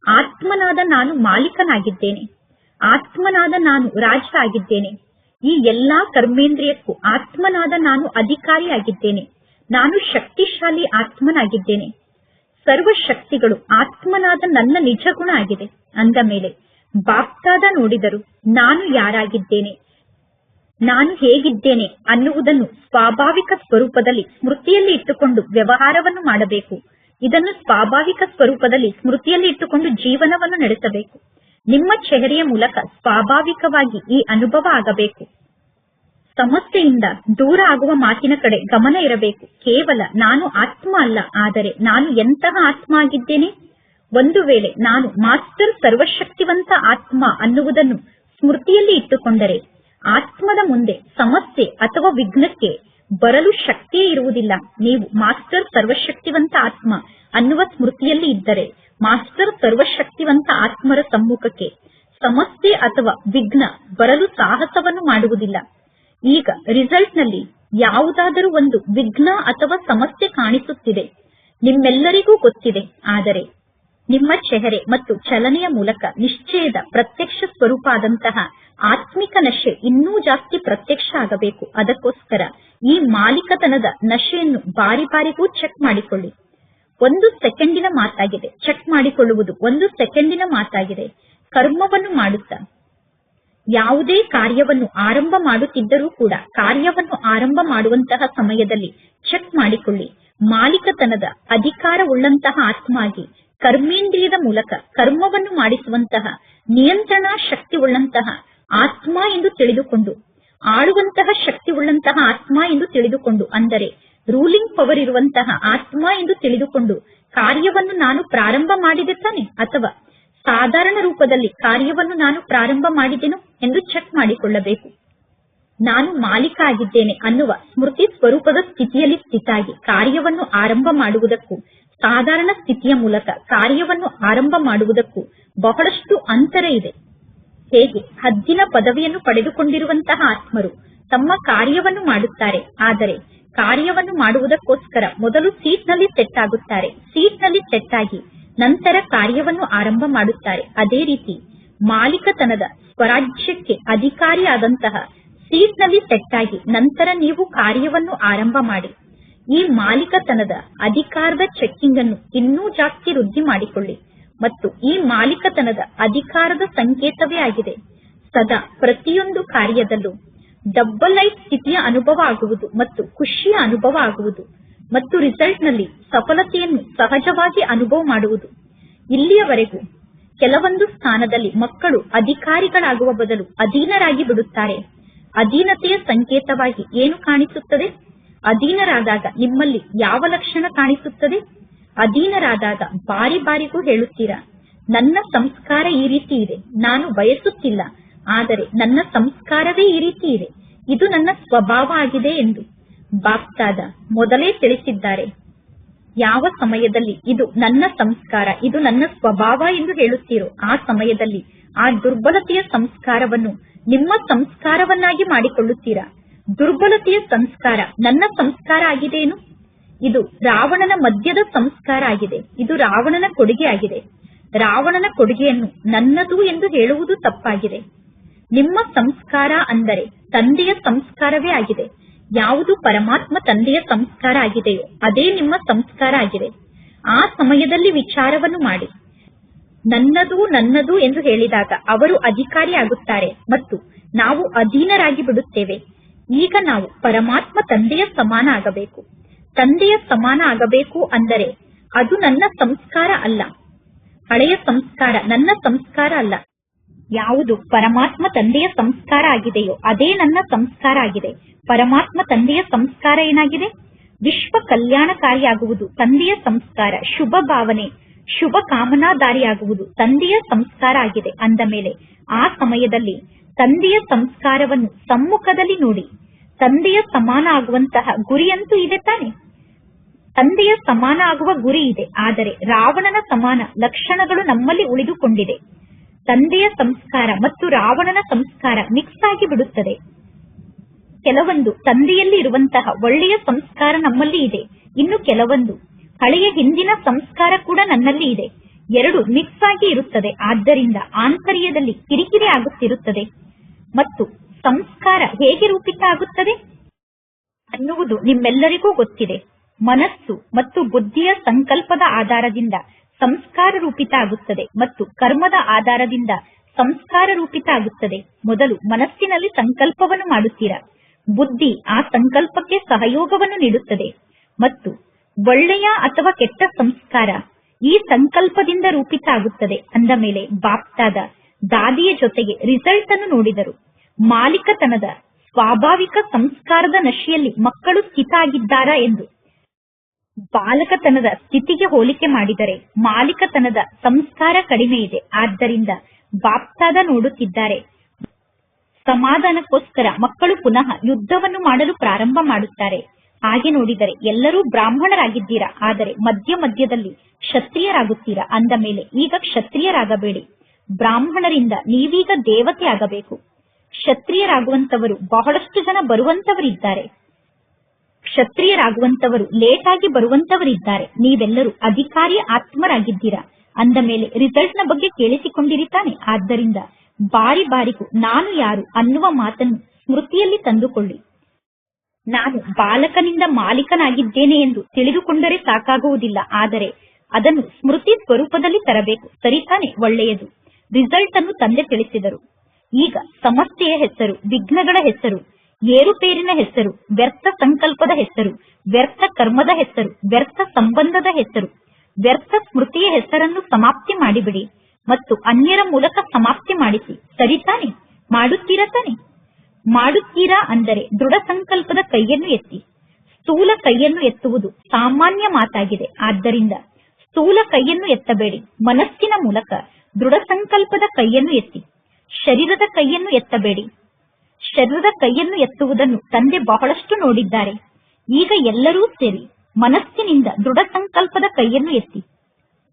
ಆತ್ಮನಾದ ನಾನು ಮಾಲೀಕನಾಗಿದ್ದೇನೆ, ಆತ್ಮನಾದ ನಾನು ರಾಜ ಆಗಿದ್ದೇನೆ. ಈ ಎಲ್ಲಾ ಕರ್ಮೇಂದ್ರಿಯಕ್ಕೂ ಆತ್ಮನಾದ ನಾನು ಅಧಿಕಾರಿಯಾಗಿದ್ದೇನೆ. ನಾನು ಶಕ್ತಿಶಾಲಿ ಆತ್ಮನಾಗಿದ್ದೇನೆ. ಸರ್ವ ಶಕ್ತಿಗಳು ಆತ್ಮನಾದ ನನ್ನ ನಿಜ ಗುಣ ಆಗಿದೆ. ಅಂದ ಮೇಲೆ ಬಾಪ್ತಾದ ನೋಡಿದರು, ನಾನು ಯಾರಾಗಿದ್ದೇನೆ, ನಾನು ಹೇಗಿದ್ದೇನೆ ಅನ್ನುವುದನ್ನು ಸ್ವಾಭಾವಿಕ ಸ್ವರೂಪದಲ್ಲಿ ಸ್ಮೃತಿಯಲ್ಲಿ ಇಟ್ಟುಕೊಂಡು ವ್ಯವಹಾರವನ್ನು ಮಾಡಬೇಕು. ಇದನ್ನು ಸ್ವಾಭಾವಿಕ ಸ್ವರೂಪದಲ್ಲಿ ಸ್ಮೃತಿಯಲ್ಲಿ ಇಟ್ಟುಕೊಂಡು ಜೀವನವನ್ನು ನಡೆಸಬೇಕು. ನಿಮ್ಮ ಚೆಹರೆಯ ಮೂಲಕ ಸ್ವಾಭಾವಿಕವಾಗಿ ಈ ಅನುಭವ ಆಗಬೇಕು. ಸಮಸ್ಯೆಯಿಂದ ದೂರ ಆಗುವ ಮಾತಿನ ಕಡೆ ಗಮನ ಇರಬೇಕು. ಕೇವಲ ನಾನು ಆತ್ಮ ಅಲ್ಲ, ಆದರೆ ನಾನು ಎಂತಹ ಆತ್ಮ ಆಗಿದ್ದೇನೆ? ಒಂದು ವೇಳೆ ನಾನು ಮಾಸ್ಟರ್ ಸರ್ವಶಕ್ತಿವಂತ ಆತ್ಮ ಅನ್ನುವುದನ್ನು ಸ್ಮೃತಿಯಲ್ಲಿ ಇಟ್ಟುಕೊಂಡರೆ ಆತ್ಮದ ಮುಂದೆ ಸಮಸ್ಯೆ ಅಥವಾ ವಿಘ್ನಕ್ಕೆ ಬರಲು ಶಕ್ತಿಯೇ ಇರುವುದಿಲ್ಲ. ನೀವು ಮಾಸ್ಟರ್ ಸರ್ವಶಕ್ತಿವಂತ ಆತ್ಮ ಅನ್ನುವ ಸ್ಮೃತಿಯಲ್ಲಿ ಇದ್ದರೆ ಮಾಸ್ಟರ್ ಸರ್ವಶಕ್ತಿವಂತ ಆತ್ಮರ ಸಮ್ಮುಖಕ್ಕೆ ಸಮಸ್ಯೆ ಅಥವಾ ವಿಘ್ನ ಬರಲು ಸಾಹಸವನ್ನು ಮಾಡುವುದಿಲ್ಲ. ಈಗ ರಿಸಲ್ಟ್ ನಲ್ಲಿ ಯಾವುದಾದರೂ ಒಂದು ವಿಘ್ನ ಅಥವಾ ಸಮಸ್ಯೆ ಕಾಣಿಸುತ್ತಿದೆ, ನಿಮ್ಮೆಲ್ಲರಿಗೂ ಗೊತ್ತಿದೆ. ಆದರೆ ನಿಮ್ಮ ಚೆಹರೆ ಮತ್ತು ಚಲನೆಯ ಮೂಲಕ ನಿಶ್ಚಯದ ಪ್ರತ್ಯಕ್ಷ ಸ್ವರೂಪ ಆದಂತಹ ಆತ್ಮಿಕ ನಶೆ ಇನ್ನೂ ಜಾಸ್ತಿ ಪ್ರತ್ಯಕ್ಷ ಆಗಬೇಕು. ಅದಕ್ಕೋಸ್ಕರ ಈ ಮಾಲೀಕತನದ ನಶೆಯನ್ನು ಬಾರಿ ಬಾರಿಗೂ ಚೆಕ್ ಮಾಡಿಕೊಳ್ಳಿ. 1 ಸೆಕೆಂಡಿನ ಮಾತಾಗಿದೆ. ಚೆಕ್ ಮಾಡಿಕೊಳ್ಳುವುದು 1 ಸೆಕೆಂಡಿನ ಮಾತಾಗಿದೆ. ಕರ್ಮವನ್ನು ಮಾಡುತ್ತಾ ಯಾವುದೇ ಕಾರ್ಯವನ್ನು ಆರಂಭ ಮಾಡುತ್ತಿದ್ದರೂ ಕೂಡ ಕಾರ್ಯವನ್ನು ಆರಂಭ ಮಾಡುವಂತಹ ಸಮಯದಲ್ಲಿ ಚೆಕ್ ಮಾಡಿಕೊಳ್ಳಿ. ಮಾಲೀಕತನದ ಅಧಿಕಾರವುಳ್ಳಂತಹ ಆತ್ಮ ಆಗಿ ಕರ್ಮೇಂದ್ರಿಯದ ಮೂಲಕ ಕರ್ಮವನ್ನು ಮಾಡಿಸುವಂತಹ ನಿಯಂತ್ರಣಾ ಶಕ್ತಿ ಉಳ್ಳಂತಹ ಆತ್ಮ ಎಂದು ತಿಳಿದುಕೊಂಡು, ಆಳುವಂತಹ ಶಕ್ತಿ ಉಳ್ಳಂತಹ ಆತ್ಮ ಎಂದು ತಿಳಿದುಕೊಂಡು, ಅಂದರೆ ರೂಲಿಂಗ್ ಪವರ್ ಇರುವಂತಹ ಆತ್ಮ ಎಂದು ತಿಳಿದುಕೊಂಡು ಕಾರ್ಯವನ್ನು ನಾನು ಪ್ರಾರಂಭ ಮಾಡಿದೆ ತಾನೆ, ಅಥವಾ ಸಾಧಾರಣ ರೂಪದಲ್ಲಿ ಕಾರ್ಯವನ್ನು ನಾನು ಪ್ರಾರಂಭ ಮಾಡಿದೆನು ಎಂದು ಚೆಕ್ ಮಾಡಿಕೊಳ್ಳಬೇಕು. ನಾನು ಮಾಲೀಕ ಆಗಿದ್ದೇನೆ ಅನ್ನುವ ಸ್ಮೃತಿ ಸ್ವರೂಪದ ಸ್ಥಿತಿಯಲ್ಲಿ ಸ್ಥಿತಾಗಿ ಕಾರ್ಯವನ್ನು ಆರಂಭ ಮಾಡುವುದಕ್ಕೂ ಸಾಧಾರಣ ಸ್ಥಿತಿಯ ಮೂಲಕ ಕಾರ್ಯವನ್ನು ಆರಂಭ ಮಾಡುವುದಕ್ಕೂ ಬಹಳಷ್ಟು ಅಂತರ ಇದೆ. ಹೇಗೆ ಹದ್ದಿನ ಪದವಿಯನ್ನು ಪಡೆದುಕೊಂಡಿರುವಂತಹ ಆತ್ಮರು ತಮ್ಮ ಕಾರ್ಯವನ್ನು ಮಾಡುತ್ತಾರೆ. ಆದರೆ ಕಾರ್ಯವನ್ನು ಮಾಡುವುದಕ್ಕೋಸ್ಕರ ಮೊದಲು ಸೀಟ್ನಲ್ಲಿ ಸೆಟ್ ಆಗುತ್ತಾರೆ. ಸೀಟ್ನಲ್ಲಿ ಸೆಟ್ ಆಗಿ ನಂತರ ಕಾರ್ಯವನ್ನು ಆರಂಭ ಮಾಡುತ್ತಾರೆ. ಅದೇ ರೀತಿ ಮಾಲೀಕತನದ ಸ್ವರಾಜ್ಯಕ್ಕೆ ಅಧಿಕಾರಿಯಾದಂತಹ ಸೀಟ್ನಲ್ಲಿ ಸೆಟ್ ಆಗಿ ನಂತರ ನೀವು ಕಾರ್ಯವನ್ನು ಆರಂಭ ಮಾಡಿ. ಈ ಮಾಲೀಕತನದ ಅಧಿಕಾರದ ಚೆಕ್ಕಿಂಗ್ ಅನ್ನು ಇನ್ನೂ ಜಾಸ್ತಿ ವೃದ್ಧಿ ಮಾಡಿಕೊಳ್ಳಿ. ಮತ್ತು ಈ ಮಾಲೀಕತನದ ಅಧಿಕಾರದ ಸಂಕೇತವೇ ಆಗಿದೆ. ಸದಾ ಪ್ರತಿಯೊಂದು ಕಾರ್ಯದಲ್ಲೂ ಡಬಲ್ ಲೈಟ್ ಸ್ಥಿತಿಯ ಅನುಭವ ಆಗುವುದು ಮತ್ತು ಖುಷಿಯ ಅನುಭವ ಆಗುವುದು ಮತ್ತು ರಿಸಲ್ಟ್ ನಲ್ಲಿ ಸಫಲತೆಯನ್ನು ಸಹಜವಾಗಿ ಅನುಭವ ಮಾಡುವುದು. ಇಲ್ಲಿಯವರೆಗೂ ಕೆಲವೊಂದು ಸ್ಥಾನದಲ್ಲಿ ಮಕ್ಕಳು ಅಧಿಕಾರಿಗಳಾಗುವ ಬದಲು ಅಧೀನರಾಗಿ ಬಿಡುತ್ತಾರೆ. ಅಧೀನತೆಯ ಸಂಕೇತವಾಗಿ ಏನು ಕಾಣಿಸುತ್ತದೆ? ಅಧೀನರಾದಾಗ ನಿಮ್ಮಲ್ಲಿ ಯಾವ ಲಕ್ಷಣ ಕಾಣಿಸುತ್ತದೆ? ಅಧೀನರಾದಾಗ ಬಾರಿ ಬಾರಿಗೂ ಹೇಳುತ್ತೀರಾ, ನನ್ನ ಸಂಸ್ಕಾರ ಈ ರೀತಿ ಇದೆ, ನಾನು ಬಯಸುತ್ತಿಲ್ಲ, ಆದರೆ ನನ್ನ ಸಂಸ್ಕಾರವೇ ಈ ರೀತಿ ಇದೆ, ಇದು ನನ್ನ ಸ್ವಭಾವ ಆಗಿದೆ ಎಂದು ಬಾಪ್ತಾದ ಮೊದಲೇ ತಿಳಿಸಿದ್ದಾರೆ. ಯಾವ ಸಮಯದಲ್ಲಿ ಇದು ನನ್ನ ಸಂಸ್ಕಾರ, ಇದು ನನ್ನ ಸ್ವಭಾವ ಎಂದು ಹೇಳುತ್ತೀರೋ ಆ ಸಮಯದಲ್ಲಿ ಆ ದುರ್ಬಲತೆಯ ಸಂಸ್ಕಾರವನ್ನು ನಿಮ್ಮ ಸಂಸ್ಕಾರವನ್ನಾಗಿ ಮಾಡಿಕೊಳ್ಳುತ್ತೀರಾ. ದುರ್ಬಲತೆಯ ಸಂಸ್ಕಾರ ನನ್ನ ಸಂಸ್ಕಾರ ಆಗಿದೆಯೇನು? ಇದು ರಾವಣನ ಮಧ್ಯದ ಸಂಸ್ಕಾರ ಆಗಿದೆ. ಇದು ರಾವಣನ ಕೊಡುಗೆ ಆಗಿದೆ. ರಾವಣನ ಕೊಡುಗೆಯನ್ನು ನನ್ನದು ಎಂದು ಹೇಳುವುದು ತಪ್ಪಾಗಿದೆ. ನಿಮ್ಮ ಸಂಸ್ಕಾರ ಅಂದರೆ ತಂದೆಯ ಸಂಸ್ಕಾರವೇ ಆಗಿದೆ. ಯಾವುದು ಪರಮಾತ್ಮ ತಂದೆಯ ಸಂಸ್ಕಾರ ಆಗಿದೆಯೋ ಅದೇ ನಿಮ್ಮ ಸಂಸ್ಕಾರ ಆಗಿದೆ. ಆ ಸಮಯದಲ್ಲಿ ವಿಚಾರವನ್ನು ಮಾಡಿ. ನನ್ನದು ನನ್ನದು ಎಂದು ಹೇಳಿದಾಗ ಅವರು ಅಧಿಕಾರಿ ಆಗುತ್ತಾರೆ ಮತ್ತು ನಾವು ಅಧೀನರಾಗಿ ಬಿಡುತ್ತೇವೆ. ಈಗ ನಾವು ಪರಮಾತ್ಮ ತಂದೆಯ ಸಮಾನ ಆಗಬೇಕು. ತಂದೆಯ ಸಮಾನ ಆಗಬೇಕು ಅಂದರೆ ಅದು ನನ್ನ ಸಂಸ್ಕಾರ ಅಲ್ಲ. ಹಳೆಯ ಸಂಸ್ಕಾರ ನನ್ನ ಸಂಸ್ಕಾರ ಅಲ್ಲ. ಯಾವುದು ಪರಮಾತ್ಮ ತಂದೆಯ ಸಂಸ್ಕಾರ ಆಗಿದೆಯೋ ಅದೇ ನನ್ನ ಸಂಸ್ಕಾರ ಆಗಿದೆ. ಪರಮಾತ್ಮ ತಂದೆಯ ಸಂಸ್ಕಾರ ಏನಾಗಿದೆ? ವಿಶ್ವ ಕಲ್ಯಾಣಕಾರಿಯಾಗುವುದು ತಂದೆಯ ಸಂಸ್ಕಾರ. ಶುಭ ಭಾವನೆ, ಶುಭ ಕಾಮನಾದಾರಿಯಾಗುವುದು ತಂದೆಯ ಸಂಸ್ಕಾರ ಆಗಿದೆ. ಅಂದ ಮೇಲೆ ಆ ಸಮಯದಲ್ಲಿ ತಂದೆಯ ಸಂಸ್ಕಾರವನ್ನು ಸಮ್ಮುಖದಲ್ಲಿ ನೋಡಿ. ತಂದೆಯ ಸಮಾನ ಆಗುವಂತಹ ಗುರಿಯಂತೂ ಇದೆ ತಾನೆ? ತಂದೆಯ ಸಮಾನ ಆಗುವ ಗುರಿ ಇದೆ. ಆದರೆ ರಾವಣನ ಸಮಾನ ಲಕ್ಷಣಗಳು ನಮ್ಮಲ್ಲಿ ಉಳಿದುಕೊಂಡಿದೆ. ತಂದೆಯ ಸಂಸ್ಕಾರ ಮತ್ತು ರಾವಣನ ಸಂಸ್ಕಾರ ಮಿಕ್ಸ್ ಆಗಿ ಬಿಡುತ್ತದೆ. ಕೆಲವೊಂದು ತಂದೆಯಲ್ಲಿ ಇರುವಂತಹ ಒಳ್ಳೆಯ ಸಂಸ್ಕಾರ ನಮ್ಮಲ್ಲಿ ಇದೆ. ಇನ್ನು ಕೆಲವೊಂದು ಹಳೆಯ ಹಿಂದಿನ ಸಂಸ್ಕಾರ ಕೂಡ ನನ್ನಲ್ಲಿ ಇದೆ. ಎರಡು ಮಿಕ್ಸ್ ಆಗಿ ಇರುತ್ತದೆ. ಆದ್ದರಿಂದ ಆಂತರ್ಯದಲ್ಲಿ ಕಿರಿಕಿರಿ ಆಗುತ್ತಿರುತ್ತದೆ. ಮತ್ತು ಸಂಸ್ಕಾರ ಹೇಗೆ ರೂಪಿತ ಆಗುತ್ತದೆ ಅನ್ನುವುದು ನಿಮ್ಮೆಲ್ಲರಿಗೂ ಗೊತ್ತಿದೆ. ಮನಸ್ಸು ಮತ್ತು ಬುದ್ಧಿಯ ಸಂಕಲ್ಪದ ಆಧಾರದಿಂದ ಸಂಸ್ಕಾರ ರೂಪಿತ ಆಗುತ್ತದೆ ಮತ್ತು ಕರ್ಮದ ಆಧಾರದಿಂದ ಸಂಸ್ಕಾರ ರೂಪಿತ ಆಗುತ್ತದೆ. ಮೊದಲು ಮನಸ್ಸಿನಲ್ಲಿ ಸಂಕಲ್ಪವನ್ನು ಮಾಡುತ್ತೀರಾ. ಬುದ್ಧಿ ಆ ಸಂಕಲ್ಪಕ್ಕೆ ಸಹಯೋಗವನ್ನು ನೀಡುತ್ತದೆ ಮತ್ತು ಒಳ್ಳೆಯ ಅಥವಾ ಕೆಟ್ಟ ಸಂಸ್ಕಾರ ಈ ಸಂಕಲ್ಪದಿಂದ ರೂಪಿತ ಆಗುತ್ತದೆ. ಅಂದ ಮೇಲೆ ಬಾಪ್ತಾದ ದಾದಿಯ ಜೊತೆಗೆ ರಿಸಲ್ಟ್ ಅನ್ನು ನೋಡಿದರು. ಮಾಲೀಕತನದ ಸ್ವಾಭಾವಿಕ ಸಂಸ್ಕಾರದ ನಶೆಯಲ್ಲಿ ಮಕ್ಕಳು ಸ್ಥಿತ ಆಗಿದ್ದಾರಾ ಎಂದು ಬಾಲಕತನದ ಸ್ಥಿತಿಗೆ ಹೋಲಿಕೆ ಮಾಡಿದರೆ ಮಾಲೀಕತನದ ಸಂಸ್ಕಾರ ಕಡಿಮೆ ಇದೆ. ಆದ್ದರಿಂದ ಬಾಪ್ತಾದ ನೋಡುತ್ತಿದ್ದಾರೆ. ಸಮಾಧಾನಕ್ಕೋಸ್ಕರ ಮಕ್ಕಳು ಪುನಃ ಯುದ್ಧವನ್ನು ಮಾಡಲು ಪ್ರಾರಂಭ ಮಾಡುತ್ತಾರೆ. ಹಾಗೆ ನೋಡಿದರೆ ಎಲ್ಲರೂ ಬ್ರಾಹ್ಮಣರಾಗಿದ್ದೀರಾ, ಆದರೆ ಮಧ್ಯ ಮಧ್ಯದಲ್ಲಿ ಕ್ಷತ್ರಿಯರಾಗುತ್ತೀರಾ. ಅಂದ ಮೇಲೆ ಈಗ ಕ್ಷತ್ರಿಯರಾಗಬೇಡಿ. ಬ್ರಾಹ್ಮಣರಿಂದ ನೀವೀಗ ದೇವತೆ ಆಗಬೇಕು. ಕ್ಷತ್ರಿಯರಾಗುವಂತವರು ಬಹಳಷ್ಟು ಜನ ಬರುವಂತವರಿದ್ದಾರೆ. ಕ್ಷತ್ರಿಯರಾಗುವಂತವರು ಲೇಟ್ ಆಗಿ ಬರುವಂತವರಿದ್ದಾರೆ. ನೀವೆಲ್ಲರೂ ಅಧಿಕಾರಿ ಆತ್ಮರಾಗಿದ್ದೀರಾ. ಅಂದ ಮೇಲೆ ರಿಸಲ್ಟ್ ನ ಬಗ್ಗೆ ಕೇಳಿಸಿಕೊಂಡಿರಿತಾನೆ. ಆದ್ದರಿಂದ ಬಾರಿ ಬಾರಿಗೂ ನಾನು ಯಾರು ಅನ್ನುವ ಮಾತನ್ನು ಸ್ಮೃತಿಯಲ್ಲಿ ತಂದುಕೊಳ್ಳಿ. ನಾನು ಬಾಲಕನಿಂದ ಮಾಲೀಕನಾಗಿದ್ದೇನೆ ಎಂದು ತಿಳಿದುಕೊಂಡರೆ ಸಾಕಾಗುವುದಿಲ್ಲ, ಆದರೆ ಅದನ್ನು ಸ್ಮೃತಿ ಸ್ವರೂಪದಲ್ಲಿ ತರಬೇಕು. ಸರಿತಾನೆ? ಒಳ್ಳೆಯದು. ರಿಸಲ್ಟ್ ಅನ್ನು ತಂದೆ ತಿಳಿಸಿದರು. ಈಗ ಸಮಸ್ಯೆಯ ಹೆಸರು, ವಿಘ್ನಗಳ ಹೆಸರು, ಏರುಪೇರಿನ ಹೆಸರು, ವ್ಯರ್ಥ ಸಂಕಲ್ಪದ ಹೆಸರು, ವ್ಯರ್ಥ ಕರ್ಮದ ಹೆಸರು, ವ್ಯರ್ಥ ಸಂಬಂಧದ ಹೆಸರು, ವ್ಯರ್ಥ ಸ್ಮೃತಿಯ ಹೆಸರನ್ನು ಸಮಾಪ್ತಿ ಮಾಡಿಬಿಡಿ ಮತ್ತು ಅನ್ಯರ ಮೂಲಕ ಸಮಾಪ್ತಿ ಮಾಡಿಸಿ. ಸರಿತಾನೆ? ಮಾಡುತ್ತೀರಾ ತಾನೆ? ಮಾಡುತ್ತೀರಾ ಅಂದರೆ ದೃಢ ಸಂಕಲ್ಪದ ಕೈಯನ್ನು ಎತ್ತಿ. ಸ್ಥೂಲ ಕೈಯನ್ನು ಎತ್ತುವುದು ಸಾಮಾನ್ಯ ಮಾತಾಗಿದೆ. ಆದ್ದರಿಂದ ಸ್ಥೂಲ ಕೈಯನ್ನು ಎತ್ತಬೇಡಿ. ಮನಸ್ಸಿನ ಮೂಲಕ ದೃಢ ಸಂಕಲ್ಪದ ಕೈಯನ್ನು ಎತ್ತಿ. ಶರೀರದ ಕೈಯನ್ನು ಎತ್ತಬೇಡಿ. ಶರೀರದ ಕೈಯನ್ನು ಎತ್ತುವುದನ್ನು ತಂದೆ ಬಹಳಷ್ಟು ನೋಡಿದ್ದಾರೆ. ಈಗ ಎಲ್ಲರೂ ಸೇರಿ ಮನಸ್ಸಿನಿಂದ ದೃಢ ಸಂಕಲ್ಪದ ಕೈಯನ್ನು ಎತ್ತಿ.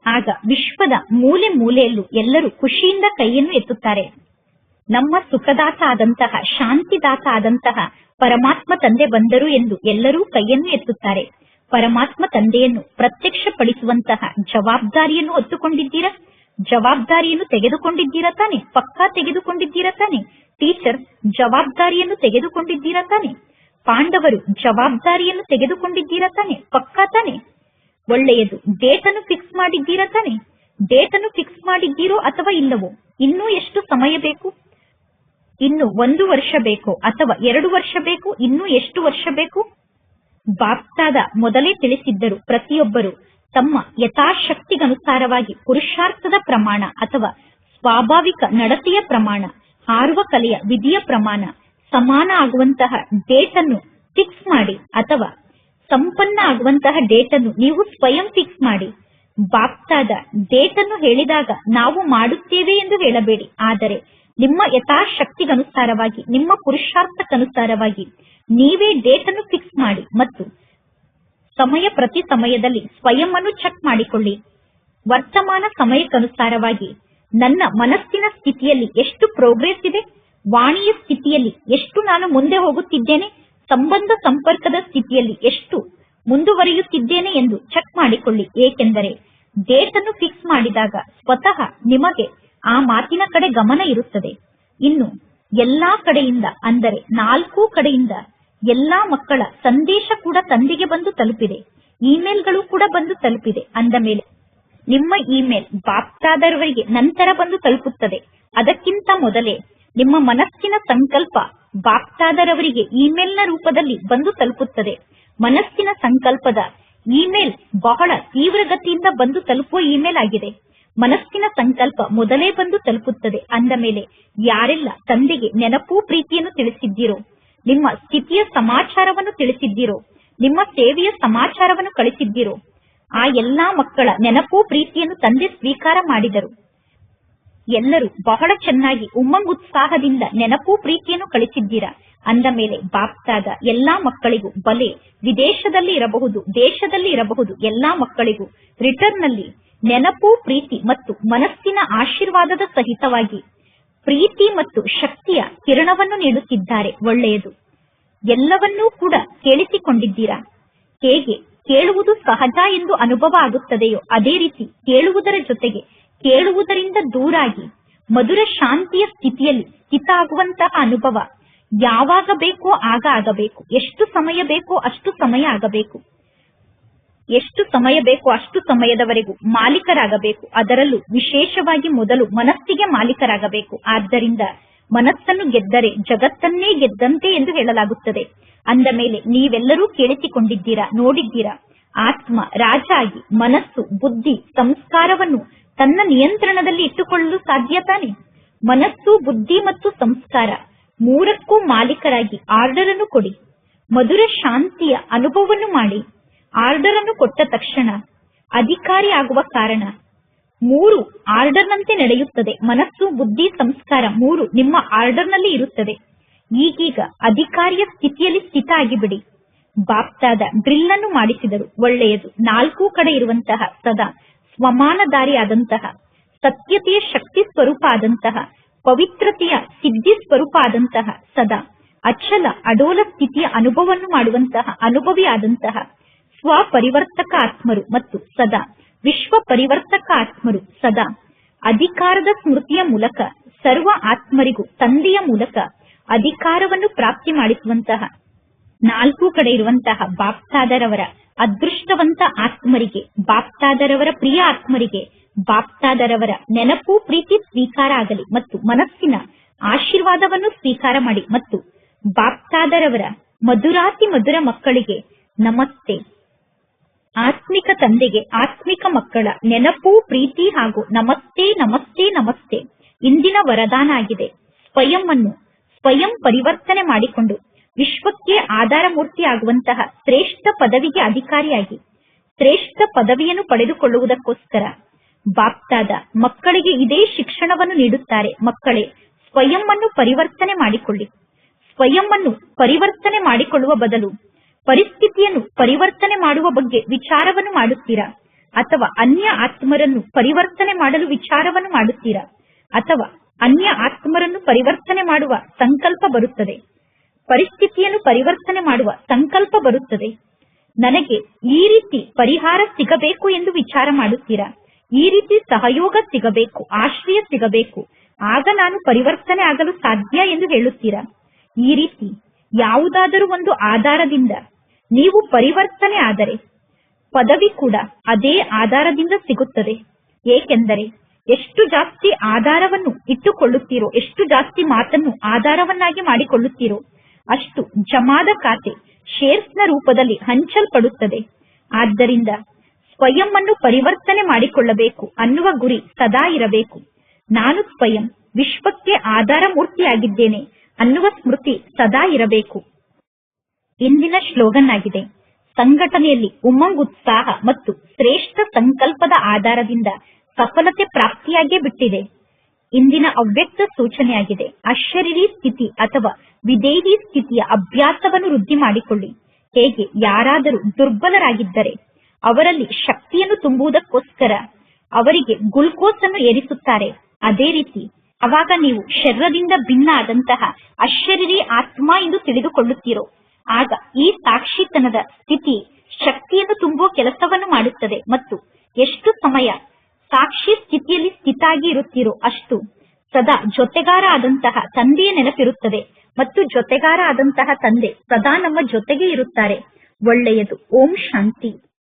ಆಗ ವಿಶ್ವದ ಮೂಲೆ ಮೂಲೆಯಲ್ಲೂ ಎಲ್ಲರೂ ಖುಷಿಯಿಂದ ಕೈಯನ್ನು ಎತ್ತುತ್ತಾರೆ. ನಮ್ಮ ಸುಖದಾತ ಆದಂತಹ, ಶಾಂತಿದಾತ ಆದಂತಹ ಪರಮಾತ್ಮ ತಂದೆ ಬಂದರು ಎಂದು ಎಲ್ಲರೂ ಕೈಯನ್ನು ಎತ್ತುತ್ತಾರೆ. ಪರಮಾತ್ಮ ತಂದೆಯನ್ನು ಪ್ರತ್ಯಕ್ಷಪಡಿಸುವಂತಹ ಜವಾಬ್ದಾರಿಯನ್ನು ಹೊತ್ತುಕೊಂಡಿದ್ದೀರಾ? ಜವಾಬ್ದಾರಿಯನ್ನು ತೆಗೆದುಕೊಂಡಿದ್ದೀರಾ ತಾನೆ? ಪಕ್ಕಾ ತೆಗೆದುಕೊಂಡಿದ್ದೀರಾ ತಾನೆ? ಟೀಚರ್ ಜವಾಬ್ದಾರಿಯನ್ನು ತೆಗೆದುಕೊಂಡಿದ್ದೀರಾ ತಾನೆ? ಪಾಂಡವರು ಜವಾಬ್ದಾರಿಯನ್ನು ತೆಗೆದುಕೊಂಡಿದ್ದೀರಾ ತಾನೆ? ಪಕ್ಕಾ ತಾನೆ? ಒಳ್ಳೆಯದು. ಡೇಟ್ ಅನ್ನು ಫಿಕ್ಸ್ ಮಾಡಿದ್ದೀರಾ ತಾನೆ? ಡೇಟ್ ಅನ್ನು ಫಿಕ್ಸ್ ಮಾಡಿದ್ದೀರೋ ಅಥವಾ ಇಲ್ಲವೋ? ಇನ್ನೂ ಎಷ್ಟು ಸಮಯ ಬೇಕು? ಇನ್ನು 1 ವರ್ಷ ಬೇಕು ಅಥವಾ 2 ವರ್ಷ ಬೇಕು? ಇನ್ನೂ ಎಷ್ಟು ವರ್ಷ ಬೇಕು? ಬಾಪ್ತಾದ ಮೊದಲೇ ತಿಳಿಸಿದ್ದರು, ಪ್ರತಿಯೊಬ್ಬರು ತಮ್ಮ ಯಥಾಶಕ್ತಿಗನುಸಾರವಾಗಿ ಪುರುಷಾರ್ಥದ ಪ್ರಮಾಣ ಅಥವಾ ಸ್ವಾಭಾವಿಕ ನಡತೆಯ ಪ್ರಮಾಣ, ಹಾರುವ ಕಲೆಯ ವಿಧಿಯ ಪ್ರಮಾಣ ಸಮಾನ ಆಗುವಂತಹ ಡೇಟ್ ಅನ್ನು ಫಿಕ್ಸ್ ಮಾಡಿ ಅಥವಾ ಸಂಪನ್ನ ಆಗುವಂತಹ ಡೇಟ್ ಅನ್ನು ನೀವು ಸ್ವಯಂ ಫಿಕ್ಸ್ ಮಾಡಿ. ಬಾಪ್ತಾದ ಡೇಟ್ ಅನ್ನು ಹೇಳಿದಾಗ ನಾವು ಮಾಡುತ್ತೇವೆ ಎಂದು ಹೇಳಬೇಡಿ, ಆದರೆ ನಿಮ್ಮ ಯಥಾಶಕ್ತಿಗನುಸಾರವಾಗಿ, ನಿಮ್ಮ ಪುರುಷಾರ್ಥಕ್ಕನುಸಾರವಾಗಿ ನೀವೇ ಡೇಟ್ ಅನ್ನು ಫಿಕ್ಸ್ ಮಾಡಿ ಮತ್ತು ಪ್ರತಿ ಸಮಯದಲ್ಲಿ ಸ್ವಯಂ ಅನ್ನು ಚೆಕ್ ಮಾಡಿಕೊಳ್ಳಿ. ವರ್ತಮಾನ ಸಮಯಕ್ಕನುಸಾರವಾಗಿ ನನ್ನ ಮನಸ್ಸಿನ ಸ್ಥಿತಿಯಲ್ಲಿ ಎಷ್ಟು ಪ್ರೋಗ್ರೆಸ್ ಇದೆ, ವಾಣಿಯ ಸ್ಥಿತಿಯಲ್ಲಿ ಎಷ್ಟು ನಾನು ಮುಂದೆ ಹೋಗುತ್ತಿದ್ದೇನೆ, ಸಂಬಂಧ ಸಂಪರ್ಕದ ಸ್ಥಿತಿಯಲ್ಲಿ ಎಷ್ಟು ಮುಂದುವರಿಯುತ್ತಿದ್ದೇನೆ ಎಂದು ಚೆಕ್ ಮಾಡಿಕೊಳ್ಳಿ. ಏಕೆಂದರೆ ಡೇಟ್ ಅನ್ನು ಫಿಕ್ಸ್ ಮಾಡಿದಾಗ ಸ್ವತಃ ನಿಮಗೆ ಆ ಮಾತಿನ ಕಡೆ ಗಮನ ಇರುತ್ತದೆ. ಇನ್ನು ಎಲ್ಲಾ ಕಡೆಯಿಂದ, ಅಂದರೆ 4 ಕಡೆಯಿಂದ ಎಲ್ಲಾ ಮಕ್ಕಳ ಸಂದೇಶ ಕೂಡ ತಂದೆಗೆ ಬಂದು ತಲುಪಿದೆ, ಇಮೇಲ್ಗಳು ಕೂಡ ಬಂದು ತಲುಪಿದೆ. ಅಂದ ಮೇಲೆ ನಿಮ್ಮ ಇಮೇಲ್ ಬಾಪ್ತಾದರವರಿಗೆ ನಂತರ ಬಂದು ತಲುಪುತ್ತದೆ. ಅದಕ್ಕಿಂತ ಮೊದಲೇ ನಿಮ್ಮ ಮನಸ್ಸಿನ ಸಂಕಲ್ಪ ಬಾಪ್ತಾದರವರಿಗೆ ಇಮೇಲ್ನ ರೂಪದಲ್ಲಿ ಬಂದು ತಲುಪುತ್ತದೆ. ಮನಸ್ಸಿನ ಸಂಕಲ್ಪದ ಇಮೇಲ್ ಬಹಳ ತೀವ್ರಗತಿಯಿಂದ ಬಂದು ತಲುಪುವ ಇಮೇಲ್ ಆಗಿದೆ. ಮನಸ್ಸಿನ ಸಂಕಲ್ಪ ಮೊದಲೇ ಬಂದು ತಲುಪುತ್ತದೆ. ಅಂದ ಮೇಲೆ ಯಾರೆಲ್ಲ ತಂದೆಗೆ ನೆನಪು ಪ್ರೀತಿಯನ್ನು ತಿಳಿಸಿದ್ದೀರೋ, ನಿಮ್ಮ ಸ್ಥಿತಿಯ ಸಮಾಚಾರವನ್ನು ತಿಳಿಸಿದ್ದೀರೋ, ನಿಮ್ಮ ಸೇವೆಯ ಸಮಾಚಾರವನ್ನು ಕಳಿಸಿದ್ದೀರೋ, ಆ ಎಲ್ಲಾ ಮಕ್ಕಳ ನೆನಪು ಪ್ರೀತಿಯನ್ನು ತಂದೆ ಸ್ವೀಕಾರ ಮಾಡಿದರು. ಎಲ್ಲರೂ ಬಹಳ ಚೆನ್ನಾಗಿ ಉತ್ಸಾಹದಿಂದ ನೆನಪು ಪ್ರೀತಿಯನ್ನು ಕಳಿಸಿದ್ದೀರಾ. ಅಂದ ಮೇಲೆ ಬಾಪ್ತಾದ ಎಲ್ಲಾ ಮಕ್ಕಳಿಗೂ, ಬಲೆ ವಿದೇಶದಲ್ಲಿ ಇರಬಹುದು, ದೇಶದಲ್ಲಿ ಇರಬಹುದು, ಎಲ್ಲಾ ಮಕ್ಕಳಿಗೂ ರಿಟರ್ನ್ ನಲ್ಲಿ ನೆನಪು ಪ್ರೀತಿ ಮತ್ತು ಮನಸ್ಸಿನ ಆಶೀರ್ವಾದದ ಸಹಿತವಾಗಿ ಪ್ರೀತಿ ಮತ್ತು ಶಕ್ತಿಯ ಕಿರಣವನ್ನು ನೀಡುತ್ತಿದ್ದಾರೆ. ಒಳ್ಳೆಯದು. ಎಲ್ಲವನ್ನೂ ಕೂಡ ಕೇಳಿಸಿಕೊಂಡಿದ್ದೀರಾ? ಹೇಗೆ ಕೇಳುವುದು ಸಹಜ ಎಂದು ಅನುಭವ ಆಗುತ್ತದೆಯೋ ಅದೇ ರೀತಿ ಕೇಳುವುದರ ಜೊತೆಗೆ ಕೇಳುವುದರಿಂದ ದೂರಾಗಿ ಮಧುರ ಶಾಂತಿಯ ಸ್ಥಿತಿಯಲ್ಲಿ ಸ್ಥಿತ ಆಗುವಂತಹ ಅನುಭವ ಯಾವಾಗ ಬೇಕೋ ಆಗ ಆಗಬೇಕು. ಎಷ್ಟು ಸಮಯ ಬೇಕೋ ಅಷ್ಟು ಸಮಯ ಆಗಬೇಕು. ಎಷ್ಟು ಸಮಯ ಬೇಕೋ ಅಷ್ಟು ಸಮಯದವರೆಗೂ ಮಾಲೀಕರಾಗಬೇಕು. ಅದರಲ್ಲೂ ವಿಶೇಷವಾಗಿ ಮೊದಲು ಮನಸ್ಸಿಗೆ ಮಾಲೀಕರಾಗಬೇಕು. ಆದ್ದರಿಂದ ಮನಸ್ಸನ್ನು ಗೆದ್ದರೆ ಜಗತ್ತನ್ನೇ ಗೆದ್ದಂತೆ ಎಂದು ಹೇಳಲಾಗುತ್ತದೆ. ಅಂದ ಮೇಲೆ ನೀವೆಲ್ಲರೂ ಕೇಳಿಸಿಕೊಂಡಿದ್ದೀರಾ, ನೋಡಿದ್ದೀರಾ. ಆತ್ಮ ರಾಜ ಆಗಿ ಮನಸ್ಸು, ಬುದ್ಧಿ, ಸಂಸ್ಕಾರವನ್ನು ತನ್ನ ನಿಯಂತ್ರಣದಲ್ಲಿ ಇಟ್ಟುಕೊಳ್ಳಲು ಸಾಧ್ಯ ತಾನೆ? ಮನಸ್ಸು, ಬುದ್ಧಿ ಮತ್ತು ಸಂಸ್ಕಾರ ಮೂರಕ್ಕೂ ಮಾಲೀಕರಾಗಿ ಆರ್ಡರ್ ಅನ್ನು ಕೊಡಿ. ಮಧುರ ಶಾಂತಿಯ ಅನುಭವವನ್ನು ಮಾಡಿ. ಆರ್ಡರ್ ಅನ್ನು ಕೊಟ್ಟ ತಕ್ಷಣ ಅಧಿಕಾರಿ ಆಗುವ ಕಾರಣ 3 ಆರ್ಡರ್ನಂತೆ ನಡೆಯುತ್ತದೆ. ಮನಸ್ಸು, ಬುದ್ಧಿ, ಸಂಸ್ಕಾರ 3 ನಿಮ್ಮ ಆರ್ಡರ್ನಲ್ಲಿ ಇರುತ್ತದೆ. ಈಗೀಗ ಅಧಿಕಾರಿಯ ಸ್ಥಿತಿಯಲ್ಲಿ ಸ್ಥಿತ ಆಗಿಬಿಡಿ. ಬಾಪ್ತಾದ ಡ್ರಿಲ್ ಅನ್ನು ಮಾಡಿಸಿದರು. ಒಳ್ಳೆಯದು. 4 ಕಡೆ ಇರುವಂತಹ ಸದಾ ಸ್ವಮಾನಧಾರಿ ಆದಂತಹ, ಸತ್ಯತೆಯ ಶಕ್ತಿ ಸ್ವರೂಪ ಆದಂತಹ, ಪವಿತ್ರತೆಯ ಸಿದ್ಧಿ ಸ್ವರೂಪ ಆದಂತಹ, ಸದಾ ಅಚಲ ಅಡೋಲ ಸ್ಥಿತಿಯ ಅನುಭವವನ್ನು ಮಾಡುವಂತಹ ಅನುಭವಿ ಆದಂತಹ ಸ್ವಪರಿವರ್ತಕ ಆತ್ಮರು ಮತ್ತು ಸದಾ ವಿಶ್ವ ಪರಿವರ್ತಕ ಆತ್ಮರು ಸದಾ ಅಧಿಕಾರದ ಸ್ಮೃತಿಯ ಮೂಲಕ ಸರ್ವ ಆತ್ಮರಿಗೂ ತಂದೆಯ ಮೂಲಕ ಅಧಿಕಾರವನ್ನು ಪ್ರಾಪ್ತಿ ಮಾಡಿಸುವಂತಹ 4 ಕಡೆ ಇರುವಂತಹ ಬಾಪ್ತಾದರವರ ಅದೃಷ್ಟವಂತ ಆತ್ಮರಿಗೆ, ಬಾಪ್ತಾದರವರ ಪ್ರಿಯ ಆತ್ಮರಿಗೆ ಬಾಪ್ತಾದರವರ ನೆನಪು ಪ್ರೀತಿ ಸ್ವೀಕಾರ ಆಗಲಿ ಮತ್ತು ಮನಸ್ಸಿನ ಆಶೀರ್ವಾದವನ್ನು ಸ್ವೀಕಾರ ಮಾಡಿ. ಮತ್ತು ಬಾಪ್ತಾದರವರ ಮಧುರಾತಿ ಮಧುರ ಮಕ್ಕಳಿಗೆ ನಮಸ್ತೆ. ಆತ್ಮಿಕ ತಂದೆಗೆ ಆತ್ಮಿಕ ಮಕ್ಕಳ ನೆನಪು ಪ್ರೀತಿ ಹಾಗೂ ನಮಸ್ತೆ ನಮಸ್ತೆ ನಮಸ್ತೆ. ಇಂದಿನ ವರದಾನ ಆಗಿದೆ. ಸ್ವಯಂ ಅನ್ನು ಸ್ವಯಂ ಪರಿವರ್ತನೆ ಮಾಡಿಕೊಂಡು ವಿಶ್ವಕ್ಕೆ ಆಧಾರ ಮೂರ್ತಿ ಆಗುವಂತಹ ಶ್ರೇಷ್ಠ ಪದವಿಗೆ ಅಧಿಕಾರಿಯಾಗಿ ಶ್ರೇಷ್ಠ ಪದವಿಯನ್ನು ಪಡೆದುಕೊಳ್ಳುವುದಕ್ಕೋಸ್ಕರ ಬಾಪ್ತಾದ ಮಕ್ಕಳಿಗೆ ಇದೇ ಶಿಕ್ಷಣವನ್ನು ನೀಡುತ್ತಾರೆ. ಮಕ್ಕಳೇ, ಸ್ವಯಂ ಅನ್ನು ಪರಿವರ್ತನೆ ಮಾಡಿಕೊಳ್ಳಿ. ಸ್ವಯಂ ಅನ್ನು ಪರಿವರ್ತನೆ ಮಾಡಿಕೊಳ್ಳುವ ಬದಲು ಪರಿಸ್ಥಿತಿಯನ್ನು ಪರಿವರ್ತನೆ ಮಾಡುವ ಬಗ್ಗೆ ವಿಚಾರವನ್ನು ಮಾಡುತ್ತೀರಾ? ಅಥವಾ ಅನ್ಯ ಆತ್ಮರನ್ನು ಪರಿವರ್ತನೆ ಮಾಡಲು ವಿಚಾರವನ್ನು ಮಾಡುತ್ತೀರಾ? ಅಥವಾ ಅನ್ಯ ಆತ್ಮರನ್ನು ಪರಿವರ್ತನೆ ಮಾಡುವ ಸಂಕಲ್ಪ ಬರುತ್ತದೆ. ಪರಿಸ್ಥಿತಿಯನ್ನು ಪರಿವರ್ತನೆ ಮಾಡುವ ಸಂಕಲ್ಪ ಬರುತ್ತದೆ. ನನಗೆ ಈ ರೀತಿ ಪರಿಹಾರ ಸಿಗಬೇಕು ಎಂದು ವಿಚಾರ ಮಾಡುತ್ತೀರಾ. ಈ ರೀತಿ ಸಹಯೋಗ ಸಿಗಬೇಕು, ಆಶ್ರಯ ಸಿಗಬೇಕು, ಆಗ ನಾನು ಪರಿವರ್ತನೆ ಆಗಲು ಸಾಧ್ಯ ಎಂದು ಹೇಳುತ್ತೀರಾ. ಈ ರೀತಿ ಯಾವುದಾದರೂ ಒಂದು ಆಧಾರದಿಂದ ನೀವು ಪರಿವರ್ತನೆ ಆದರೆ ಪದವಿ ಕೂಡ ಅದೇ ಆಧಾರದಿಂದ ಸಿಗುತ್ತದೆ. ಏಕೆಂದರೆ ಎಷ್ಟು ಜಾಸ್ತಿ ಆಧಾರವನ್ನು ಇಟ್ಟುಕೊಳ್ಳುತ್ತೀರೋ, ಎಷ್ಟು ಜಾಸ್ತಿ ಮಾತನ್ನು ಆಧಾರವನ್ನಾಗಿ ಮಾಡಿಕೊಳ್ಳುತ್ತೀರೋ, ಅಷ್ಟು ಜಮಾದ ಖಾತೆ ಶೇರ್ಸ್ನ ರೂಪದಲ್ಲಿ ಹಂಚಲ್ಪಡುತ್ತದೆ. ಆದ್ದರಿಂದ ಸ್ವಯಂ ಅನ್ನು ಪರಿವರ್ತನೆ ಮಾಡಿಕೊಳ್ಳಬೇಕು ಅನ್ನುವ ಗುರಿ ಸದಾ ಇರಬೇಕು. ನಾನು ಸ್ವಯಂ ವಿಶ್ವಕ್ಕೆ ಆಧಾರ ಮೂರ್ತಿಯಾಗಿದ್ದೇನೆ ಅನ್ನುವ ಸ್ಮೃತಿ ಸದಾ ಇರಬೇಕು. ಇಂದಿನ ಸ್ಲೋಗನ್ ಆಗಿದೆ, ಸಂಘಟನೆಯಲ್ಲಿ ಉಮಂಗ್, ಉತ್ಸಾಹ ಮತ್ತು ಶ್ರೇಷ್ಠ ಸಂಕಲ್ಪದ ಆಧಾರದಿಂದ ಸಫಲತೆ ಪ್ರಾಪ್ತಿಯಾಗೇ ಬಿಟ್ಟಿದೆ. ಇಂದಿನ ಅವ್ಯಕ್ತ ಸೂಚನೆಯಾಗಿದೆ, ಅಶರೀರಿ ಸ್ಥಿತಿ ಅಥವಾ ವಿದೇಹಿ ಸ್ಥಿತಿಯ ಅಭ್ಯಾಸವನ್ನು ವೃದ್ಧಿ ಮಾಡಿಕೊಳ್ಳಿ. ಹೇಗೆ ಯಾರಾದರೂ ದುರ್ಬಲರಾಗಿದ್ದರೆ ಅವರಲ್ಲಿ ಶಕ್ತಿಯನ್ನು ತುಂಬುವುದಕ್ಕೋಸ್ಕರ ಅವರಿಗೆ ಗ್ಲುಕೋಸ್ ಅನ್ನು ಏರಿಸುತ್ತಾರೆ. ಅದೇ ರೀತಿ ಅವಾಗ ನೀವು ಶರೀರದಿಂದ ಭಿನ್ನ ಆದಂತಹ ಅಶರೀರಿ ಆತ್ಮ ಎಂದು ತಿಳಿದುಕೊಳ್ಳುತ್ತೀರೋ, ಆಗ ಈ ಸಾಕ್ಷಿತನದ ಸ್ಥಿತಿ ಶಕ್ತಿಯನ್ನು ತುಂಬುವ ಕೆಲಸವನ್ನು ಮಾಡುತ್ತದೆ. ಮತ್ತು ಎಷ್ಟು ಸಮಯ ಸಾಕ್ಷಿ ಸ್ಥಿತಿಯಲ್ಲಿ ಸ್ಥಿತಾಗಿ ಇರುತ್ತೀರೋ ಅಷ್ಟು ಸದಾ ಜೊತೆಗಾರ ಆದಂತಹ ತಂದೆಯ ನೆನಪಿರುತ್ತದೆ. ಮತ್ತು ಜೊತೆಗಾರ ಆದಂತಹ ತಂದೆ ಸದಾ ನಮ್ಮ ಜೊತೆಗೆ ಇರುತ್ತಾರೆ. ಒಳ್ಳೆಯದು. ಓಂ ಶಾಂತಿ.